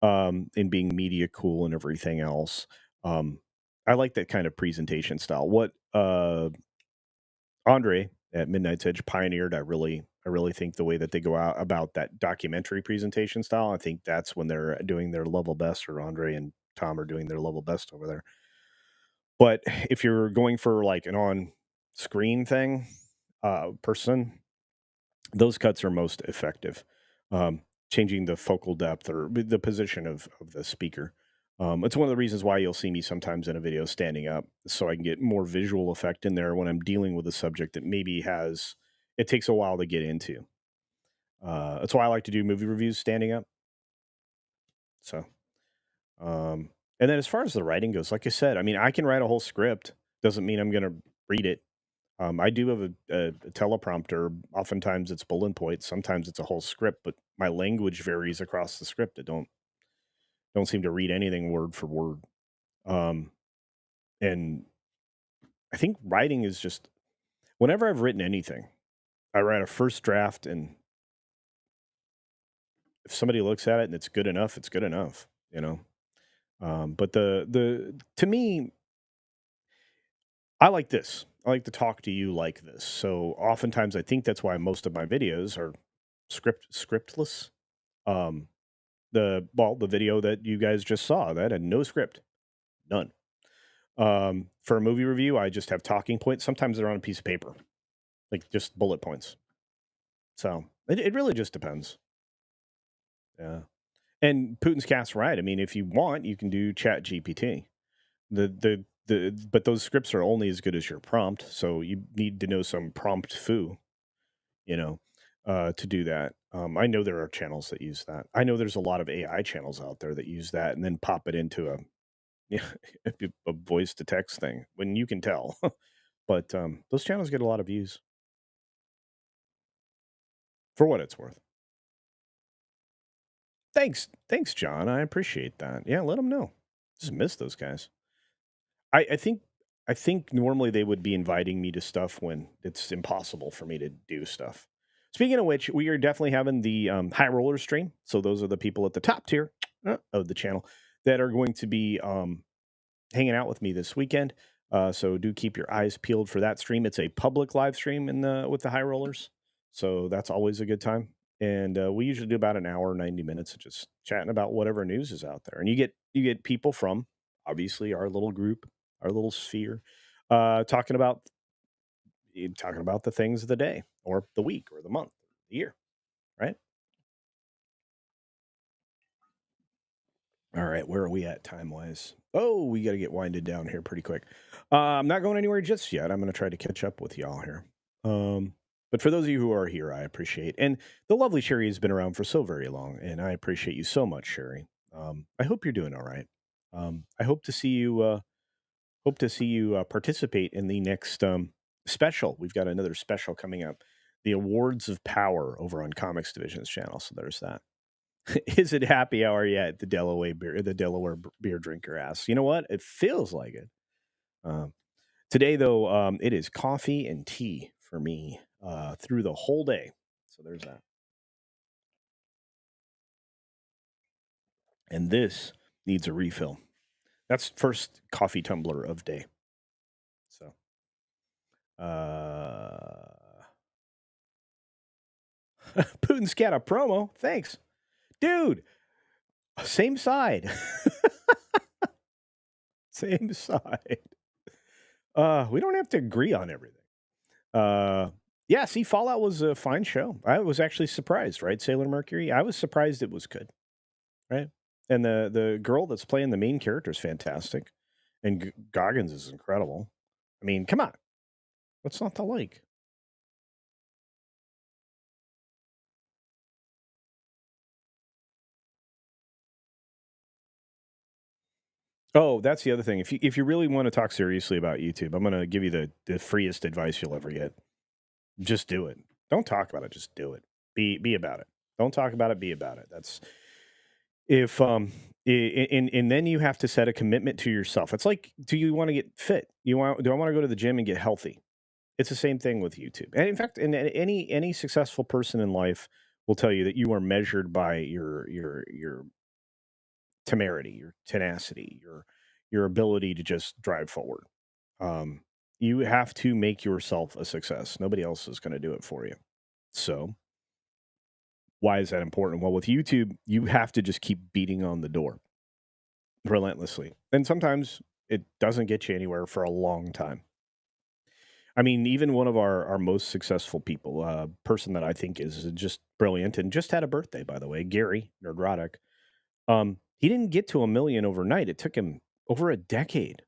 in being media cool and everything else. Um, I like that kind of presentation style. What Andre at Midnight's Edge pioneered, I really think the way that they go out about that documentary presentation style, I think that's when they're doing their level best, or Andre and Tom are doing their level best over there. But if you're going for like an on screen thing, person, those cuts are most effective. Changing the focal depth or the position of the speaker. It's one of the reasons why you'll see me sometimes in a video standing up, so I can get more visual effect in there when I'm dealing with a subject that maybe it takes a while to get into. That's why I like to do movie reviews standing up. So, and then as far as the writing goes, like I said, I mean, I can write a whole script. Doesn't mean I'm going to read it. I do have a teleprompter. Oftentimes it's bullet points. Sometimes it's a whole script, but my language varies across the script. I don't seem to read anything word for word. Um, and I think writing is just whenever I've written anything, I write a first draft, and if somebody looks at it and it's good enough, it's good enough. But the to me, I like this. I like to talk to you like this. So oftentimes I think that's why most of my videos are scriptless. Um, the video that you guys just saw that had no script, none. For a movie review, I just have talking points. Sometimes they're on a piece of paper, like just bullet points. So it really just depends. Yeah. And Putin's cast right. I mean, if you want, you can do Chat GPT. But those scripts are only as good as your prompt. So you need to know some prompt foo, you know, to do that. I know there are channels that use that. I know there's a lot of AI channels out there that use that and then pop it into a yeah, a voice to text thing when you can tell. But those channels get a lot of views for what it's worth. Thanks, John. I appreciate that. Yeah, let them know. Just miss those guys. I think normally they would be inviting me to stuff when it's impossible for me to do stuff. Speaking of which, we are definitely having the high roller stream. So those are the people at the top tier of the channel that are going to be hanging out with me this weekend. So do keep your eyes peeled for that stream. It's a public live stream in the with the high rollers, so that's always a good time. And we usually do about an hour, 90 minutes of just chatting about whatever news is out there. And you get people from obviously our little group, our little sphere, talking about the things of the day or the week or the month, the year, right? All right, where are we at time wise? Oh, we got to get winded down here pretty quick. I'm not going anywhere just yet. I'm going to try to catch up with y'all here. But for those of you who are here, I appreciate. And the lovely Sherry has been around for so very long, and I appreciate you so much, Sherry. I hope you're doing all right. I hope to see you. Participate in the next special. We've got another special coming up, the Awards of Power over on Comics Division's channel. So there's that. Is it happy hour yet? The Delaware beer drinker asks. You know what? It feels like it. Um, Today, though, it is coffee and tea for me through the whole day. So there's that. And this needs a refill. That's first coffee tumbler of day. So, Putin's got a promo. Thanks, dude. Same side. Same side. We don't have to agree on everything. Yeah, see, Fallout was a fine show. I was actually surprised, right? Sailor Mercury. I was surprised it was good, right? And the girl that's playing the main character is fantastic, and Goggins is incredible. I mean, come on, what's not to like? Oh, that's the other thing. If you really want to talk seriously about YouTube, I'm going to give you the freest advice you'll ever get. Just do it. Don't talk about it. Just do it. Be about it. Don't talk about it. Be about it. That's if and then you have to set a commitment to yourself. It's like, do you want to get fit? Do I want to go to the gym and get healthy? It's the same thing with YouTube. And in fact, any successful person in life will tell you that you are measured by your temerity, your tenacity, your ability to just drive forward. Um, you have to make yourself a success. Nobody else is going to do it for you. So, why is that important? Well, with YouTube, you have to just keep beating on the door relentlessly. And sometimes it doesn't get you anywhere for a long time. I mean, even one of our most successful people, a person that I think is just brilliant and just had a birthday, by the way, Gary Nerdrotic. He didn't get to a million overnight. It took him over a decade.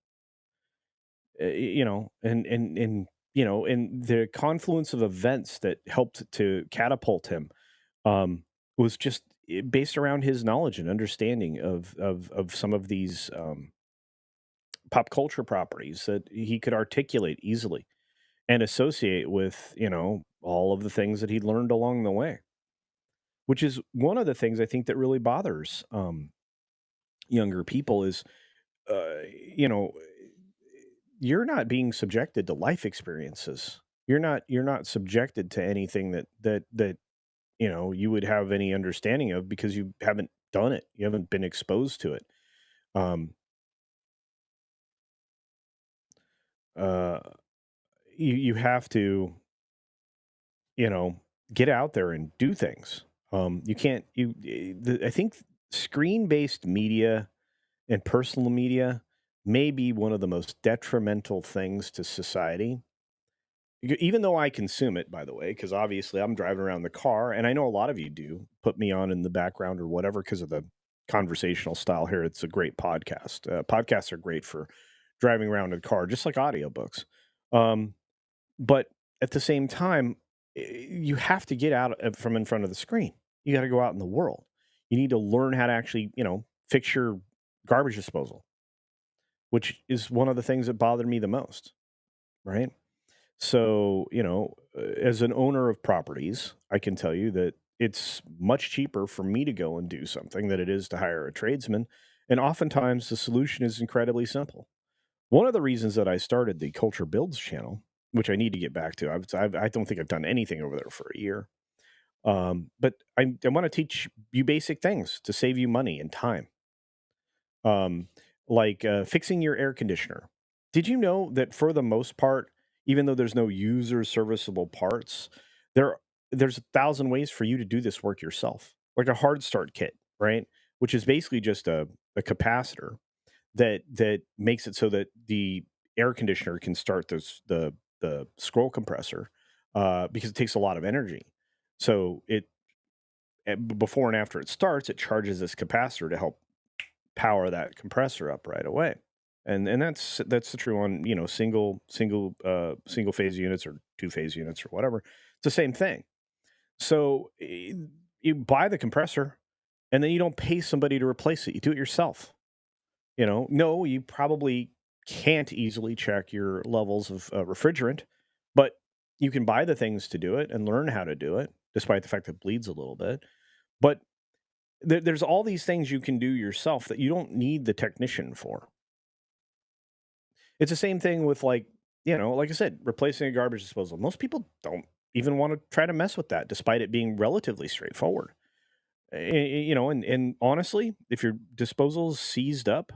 And the confluence of events that helped to catapult him was just based around his knowledge and understanding of some of these pop culture properties that he could articulate easily and associate with all of the things that he learned along the way, which is one of the things I think that really bothers younger people is uh, you know you're not being subjected to life experiences. You're not subjected to anything that you would have any understanding of because you haven't done it. You haven't been exposed to it. um uh, you have to, you know, get out there and do things. You can't. I think screen-based media and personal media may be one of the most detrimental things to society. Even though I consume it, by the way, because obviously I'm driving around the car, and I know a lot of you do put me on in the background or whatever because of the conversational style here. It's a great podcast. Podcasts are great for driving around in a car, just like audiobooks. Um, but at the same time, you have to get out from in front of the screen. You got to go out in the world. You need to learn how to actually, fix your garbage disposal, which is one of the things that bothered me the most, right? So, as an owner of properties, I can tell you that it's much cheaper for me to go and do something than it is to hire a tradesman. And oftentimes the solution is incredibly simple. One of the reasons that I started the Culture Builds channel, which I need to get back to, I don't think I've done anything over there for a year. But I want to teach you basic things to save you money and time, um, like fixing your air conditioner. Did you know that for the most part, even though there's no user serviceable parts, there there's 1,000 ways for you to do this work yourself, like a hard start kit, right? Which is basically just a capacitor that makes it so that the air conditioner can start the scroll compressor, because it takes a lot of energy. So before and after it starts, it charges this capacitor to help power that compressor up right away. And that's the true on, single phase units or two phase units or whatever. It's the same thing. So you buy the compressor and then you don't pay somebody to replace it. You do it yourself. No, you probably can't easily check your levels of refrigerant, but you can buy the things to do it and learn how to do it, despite the fact that it bleeds a little bit. But there's all these things you can do yourself that you don't need the technician for. It's the same thing with, like I said, replacing a garbage disposal. Most people don't even want to try to mess with that, despite it being relatively straightforward. And honestly, if your disposal is seized up,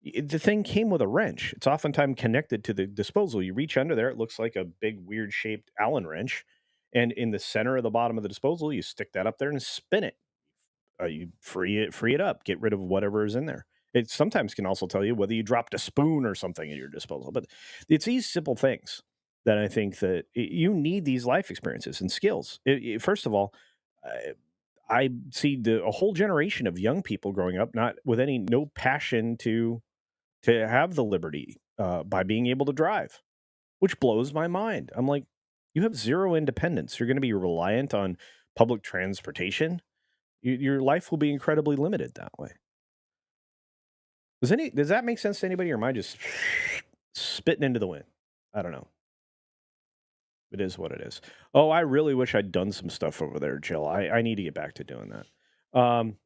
the thing came with a wrench. It's oftentimes connected to the disposal. You reach under there, it looks like a big, weird shaped Allen wrench. And in the center of the bottom of the disposal, you stick that up there and spin it. You free it up, get rid of whatever is in there. It sometimes can also tell you whether you dropped a spoon or something at your disposal. But it's these simple things that I think that you need these life experiences and skills. First of all, uh, I see a whole generation of young people growing up not with any no passion to have the liberty by being able to drive, which blows my mind. I'm like, you have zero independence. You're going to be reliant on public transportation. Your life will be incredibly limited that way. Does that make sense to anybody, or am I just spitting into the wind? I don't know. It is what it is. Oh, I really wish I'd done some stuff over there, Jill. I need to get back to doing that. And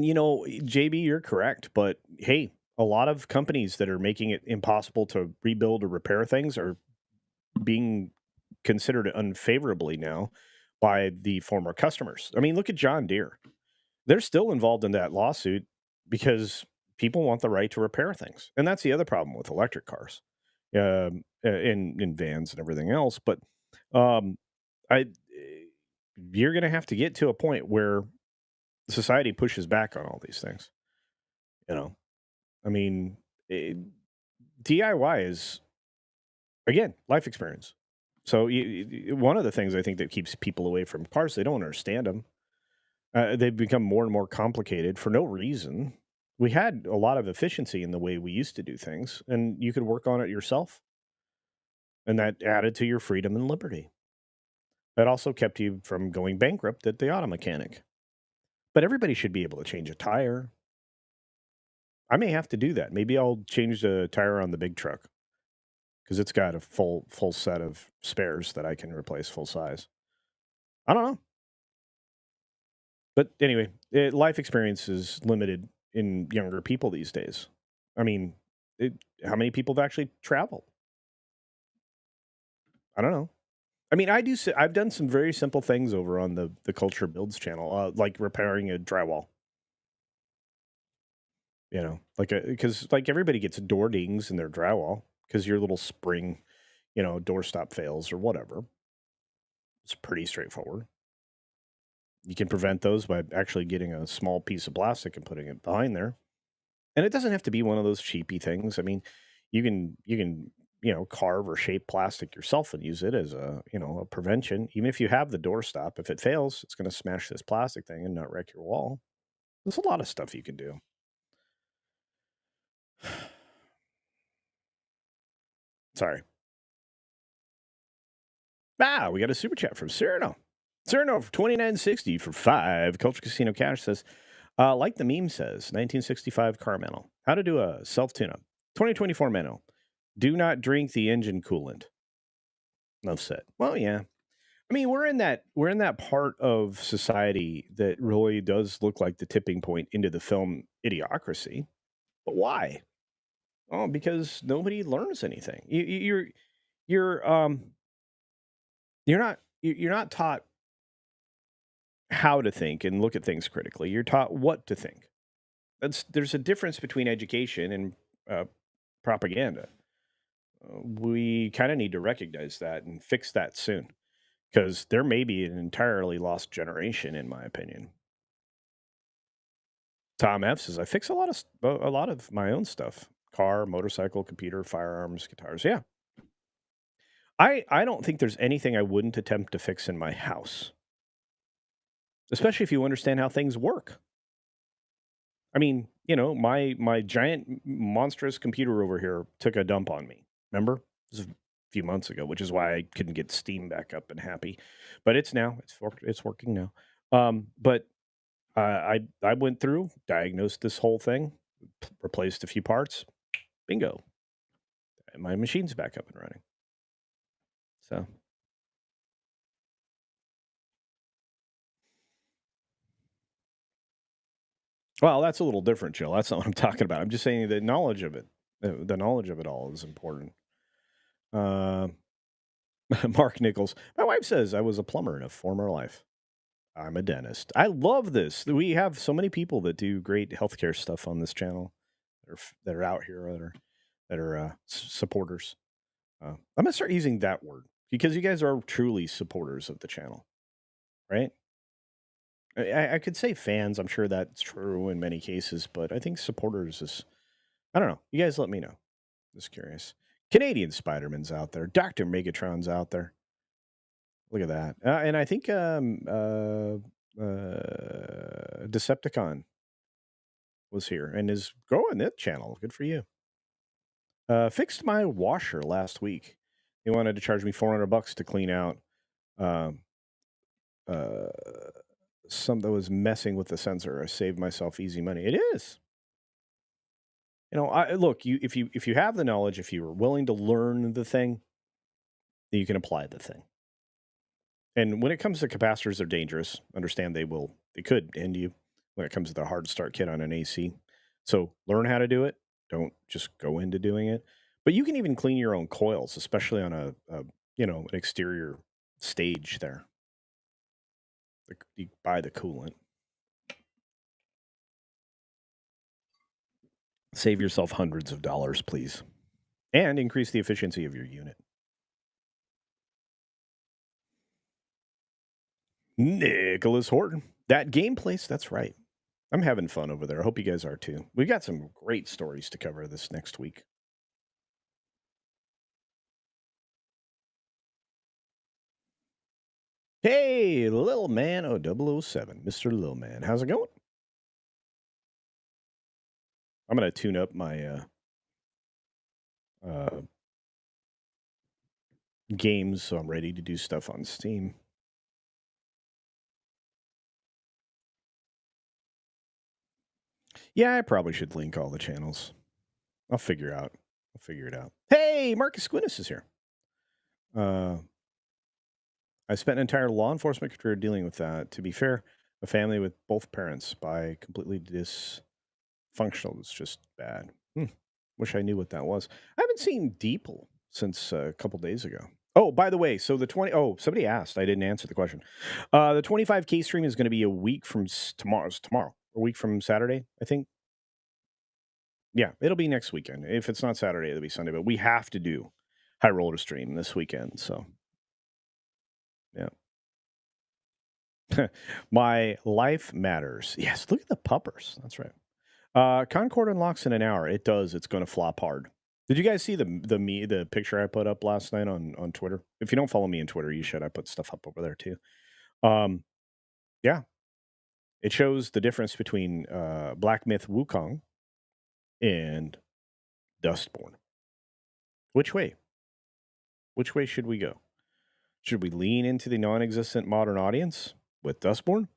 JB, you're correct, but hey, a lot of companies that are making it impossible to rebuild or repair things are being considered unfavorably now by the former customers. I mean, look at John Deere. They're still involved in that lawsuit because people want the right to repair things, and that's the other problem with electric cars, in vans and everything else. But um, I, you're going to have to get to a point where society pushes back on all these things. You know, I mean, DIY is again life experience. So one of the things I think that keeps people away from cars, they don't understand them. They've become more and more complicated for no reason. We had a lot of efficiency in the way we used to do things, and you could work on it yourself. And that added to your freedom and liberty. That also kept you from going bankrupt at the auto mechanic. But everybody should be able to change a tire. I may have to do that. Maybe I'll change the tire on the big truck because it's got a full set of spares that I can replace full size. I don't know. But anyway, life experience is limited in younger people these days. I mean, how many people have actually traveled? I don't know. I mean, I've done some very simple things over on the Culture Builds channel, like repairing a drywall. Like because like everybody gets door dings in their drywall because your little spring, doorstop fails or whatever. It's pretty straightforward. You can prevent those by actually getting a small piece of plastic and putting it behind there. And it doesn't have to be one of those cheapy things. I mean, you can carve or shape plastic yourself and use it as a prevention. Even if you have the doorstop, if it fails, it's going to smash this plastic thing and not wreck your wall. There's a lot of stuff you can do. Sorry. We got a super chat from Cyrano. Cyrano for 29.60 for 5. Culture Casino Cash says, like the meme says, 1965 car manual. How to do a self tune-up. 2024 manual. Do not drink the engine coolant. Enough said. Well, yeah. I mean, we're in that part of society that really does look like the tipping point into the film Idiocracy. But why? Oh, because nobody learns anything. You're you're not taught how to think and look at things critically. You're taught what to think. There's a difference between education and uh, propaganda. We kind of need to recognize that and fix that soon, because there may be an entirely lost generation, in my opinion. Tom F says I fix a lot of my own stuff: car, motorcycle, computer, firearms, guitars. Yeah, I don't think there's anything I wouldn't attempt to fix in my house, especially if you understand how things work. I mean, my giant monstrous computer over here took a dump on me. Remember? This was a few months ago, which is why I couldn't get Steam back up and happy. But it's working now. But I went through, diagnosed this whole thing, replaced a few parts, bingo, and my machine's back up and running. So, well, that's a little different, Jill. That's not what I'm talking about. I'm just saying the knowledge of it, the knowledge of it all is important. Uh, Mark Nichols. My wife says I was a plumber in a former life. I'm a dentist. I love this. We have so many people that do great healthcare stuff on this channel that are out here that are supporters. I'm gonna start using that word because you guys are truly supporters of the channel, right? I could say fans. I'm sure that's true in many cases, but I think supporters is. I don't know. You guys let me know. Just curious. Canadian Spider-Man's out there. Dr. Megatron's out there. Look at that. And I think Decepticon was here and is growing that channel. Good for you. Fixed my washer last week. They wanted to charge me $400 to clean out um, uh, some that was messing with the sensor. I saved myself easy money. It is. Look, if you have the knowledge, if you're willing to learn the thing, then you can apply the thing. And when it comes to capacitors, they're dangerous. Understand they could end you when it comes to the hard start kit on an AC. So learn how to do it. Don't just go into doing it. But you can even clean your own coils, especially on an exterior stage there. You buy the coolant. Save yourself hundreds of dollars, please. And increase the efficiency of your unit. Nicholas Horton. That game place, that's right. I'm having fun over there. I hope you guys are too. We've got some great stories to cover this next week. Hey, Lil Man 0007, Mr. Lil Man. How's it going? I'm going to tune up my uh, games so I'm ready to do stuff on Steam. Yeah, I probably should link all the channels. I'll figure it out. Hey, Marcus Quintus is here. I spent an entire law enforcement career dealing with that. To be fair, a family with both parents by completely dysfunctional was just bad. Wish I knew what that was. I haven't seen Deeple since a couple days ago. Oh, by the way, so the 20. Oh, somebody asked. I didn't answer the question. The 25K stream is going to be a week from tomorrow. A week from Saturday, I think. Yeah, it'll be next weekend. If it's not Saturday, it'll be Sunday. But we have to do High Roller Stream this weekend. So yeah. My life matters. Yes, look at the puppers. That's right. Concord unlocks in an hour. It does. It's going to flop hard. Did you guys see the picture I put up last night on Twitter? If you don't follow me on Twitter, you should. I put stuff up over there too. Um, yeah, it shows the difference between Black Myth Wukong and Dustborn. Which way? Which way should we go? Should we lean into the non-existent modern audience with Dustborn,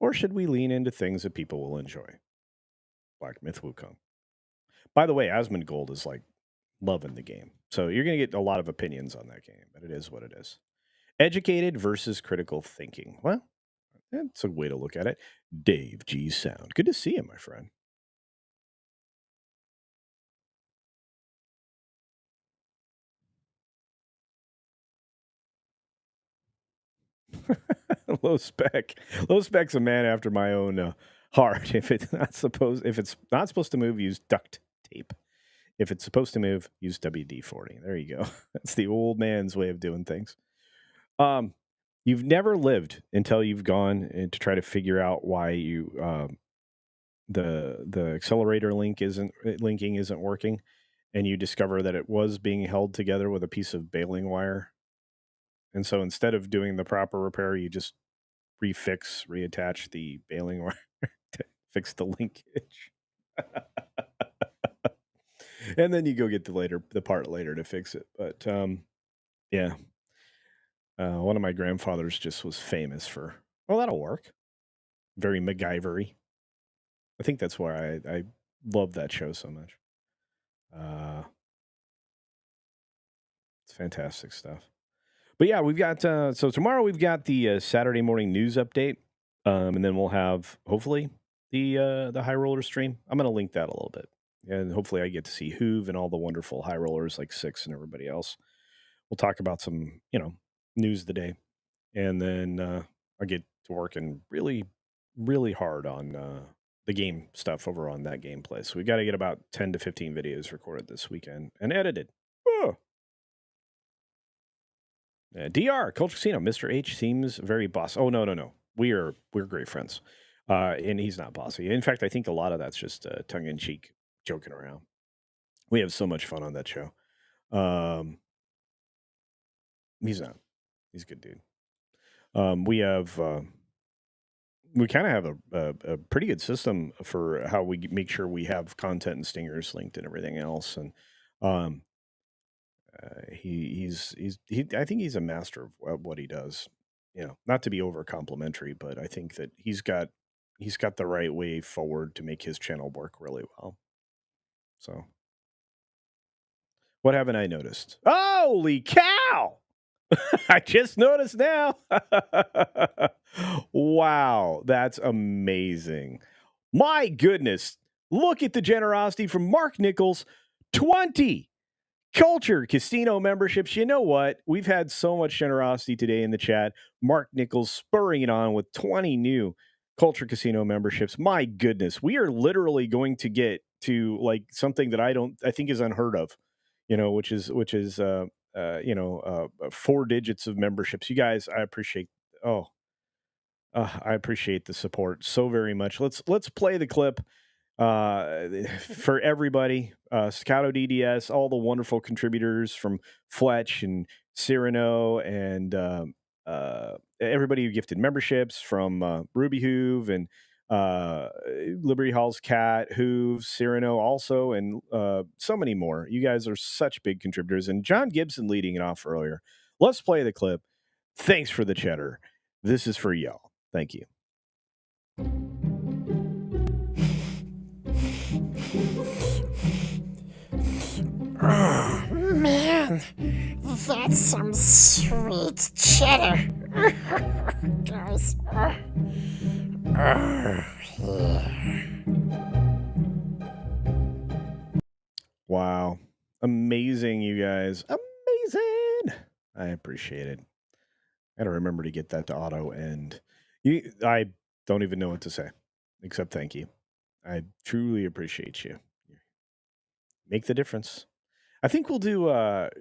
or should we lean into things that people will enjoy? Black Myth Wukong. By the way, Asmongold is like loving the game. So you're going to get a lot of opinions on that game, but it is what it is. Educated versus critical thinking. Well, that's a way to look at it. Dave G. Sound. Good to see you, my friend. Low spec. Low spec's a man after my own heart. If it's not supposed to move, use duct tape. If it's supposed to move, use WD-40. There you go. That's the old man's way of doing things. You've never lived until you've gone to try to figure out why the accelerator linking isn't working, and you discover that it was being held together with a piece of baling wire. And so instead of doing the proper repair, you just reattach the baling wire to fix the linkage. And then you go get the part later to fix it. But yeah. One of my grandfathers just was famous for, well, that'll work. Very MacGyver-y. I think that's why I love that show so much. It's fantastic stuff. But yeah, we've got so tomorrow we've got the Saturday morning news update, and then we'll have hopefully the high roller stream. I'm going to link that a little bit, and hopefully I get to see Hoove and all the wonderful high rollers like Six and everybody else. We'll talk about some news of the day, and then I get to working really really hard on the game stuff over on that gameplay. So we got to get about 10 to 15 videos recorded this weekend and edited. Oh. DR Culture Casino. Mr. H seems very boss. Oh no. We're great friends, and he's not bossy. In fact, I think a lot of that's just tongue in cheek, joking around. We have so much fun on that show. He's not. He's a good dude. We have. We kind of have a pretty good system for how we make sure we have content and stingers linked and everything else. And um, I think he's a master of what he does. Not to be over complimentary, but I think that he's got the right way forward to make his channel work really well. So, what haven't I noticed? Holy cow! I just noticed now. Wow, that's amazing. My goodness. Look at the generosity from Mark Nichols. 20 Culture Casino memberships. You know what? We've had so much generosity today in the chat. Mark Nichols spurring it on with 20 new Culture Casino memberships. My goodness. We are literally going to get to like something that I think is unheard of, which is 4 digits of memberships. You guys, I appreciate the support so very much. Let's play the clip for everybody. Scato DDS, all the wonderful contributors from Fletch and Cyrano and everybody who gifted memberships from Ruby Hoove and Liberty Hall's Cat, Hoove, Cyrano also, and so many more. You guys are such big contributors. And John Gibson leading it off earlier. Let's play the clip. Thanks for the cheddar. This is for y'all. Thank you. Oh, man, that's some sweet cheddar. Guys. Yeah. Wow. Amazing, you guys. Amazing. I appreciate it. I gotta remember to get that to auto end. I don't even know what to say, except thank you. I truly appreciate you. make the difference. I think we'll do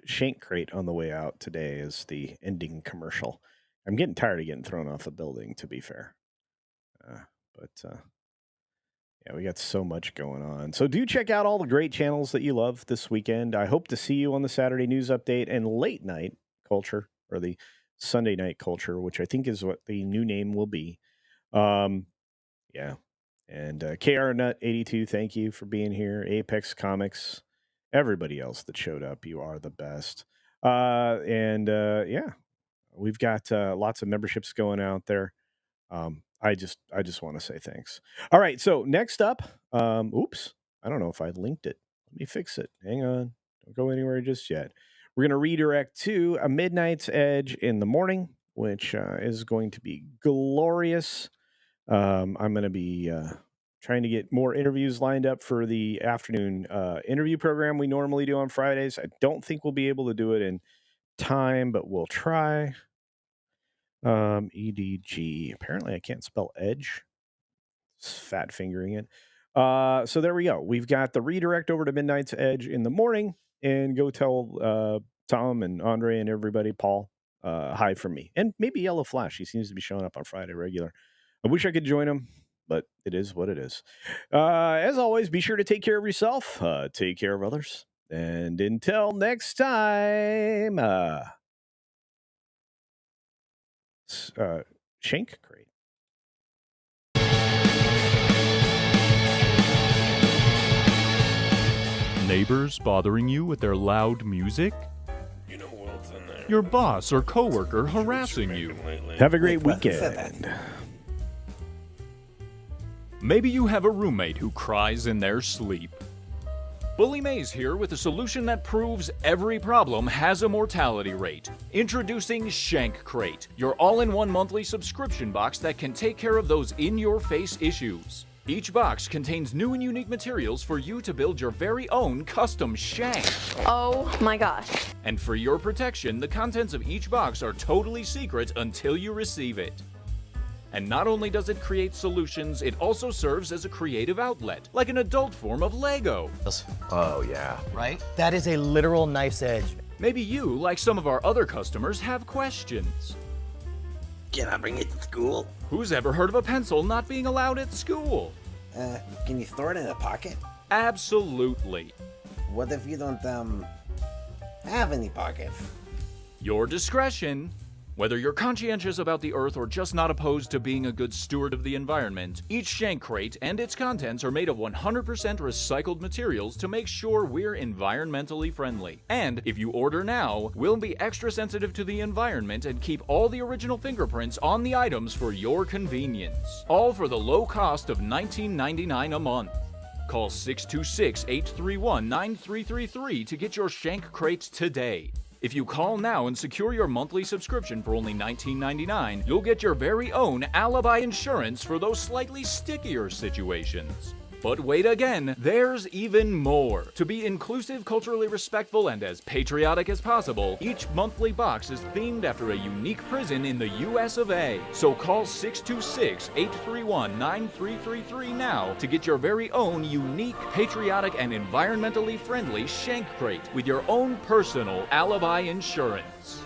Shank Crate on the way out today as the ending commercial. I'm getting tired of getting thrown off the building, to be fair. But yeah, we got so much going on. So do check out all the great channels that you love this weekend. I hope to see you on the Saturday news update and late night culture, or the Sunday night culture, which I think is what the new name will be. Yeah. And KR Nut 82, thank you for being here. Apex Comics, everybody else that showed up, you are the best. Yeah, we've got lots of memberships going out there. I just want to say thanks. All right, so next up, oops, I don't know if I linked it. Let me fix it. Hang on, don't go anywhere just yet. We're gonna redirect to A Midnight's Edge in the morning, which is going to be glorious. I'm gonna be trying to get more interviews lined up for the afternoon interview program we normally do on Fridays. I don't think we'll be able to do it in time, but we'll try. EDG. Apparently, I can't spell edge. It's fat fingering it. So there we go. We've got the redirect over to Midnight's Edge in the morning, and go tell Tom and Andre and everybody, Paul, hi from me, and maybe Yellow Flash. He seems to be showing up on Friday regular. I wish I could join him, but it is what it is. As always, be sure to take care of yourself, take care of others, and until next time. Shank Crate. Neighbors bothering you with their loud music? You know what's in there? Your boss or coworker harassing you? Have a great weekend. Maybe you have a roommate who cries in their sleep. Bully Mays here with a solution that proves every problem has a mortality rate. Introducing Shank Crate, your all-in-one monthly subscription box that can take care of those in-your-face issues. Each box contains new and unique materials for you to build your very own custom shank. Oh my gosh. And for your protection, the contents of each box are totally secret until you receive it. And not only does it create solutions, it also serves as a creative outlet, like an adult form of Lego. Oh, yeah. Right? That is a literal knife's edge. Maybe you, like some of our other customers, have questions. Can I bring it to school? Who's ever heard of a pencil not being allowed at school? Can you store it in a pocket? Absolutely. What if you don't, have any pockets? Your discretion. Whether you're conscientious about the Earth or just not opposed to being a good steward of the environment, each Shank Crate and its contents are made of 100% recycled materials to make sure we're environmentally friendly. And if you order now, we'll be extra sensitive to the environment and keep all the original fingerprints on the items for your convenience. All for the low cost of $19.99 a month. Call 626-831-9333 to get your Shank Crate today. If you call now and secure your monthly subscription for only $19.99, you'll get your very own alibi insurance for those slightly stickier situations. But wait again, there's even more. To be inclusive, culturally respectful, and as patriotic as possible, each monthly box is themed after a unique prison in the US of A. So call 626-831-9333 now to get your very own unique, patriotic, and environmentally friendly Shank Crate with your own personal alibi insurance.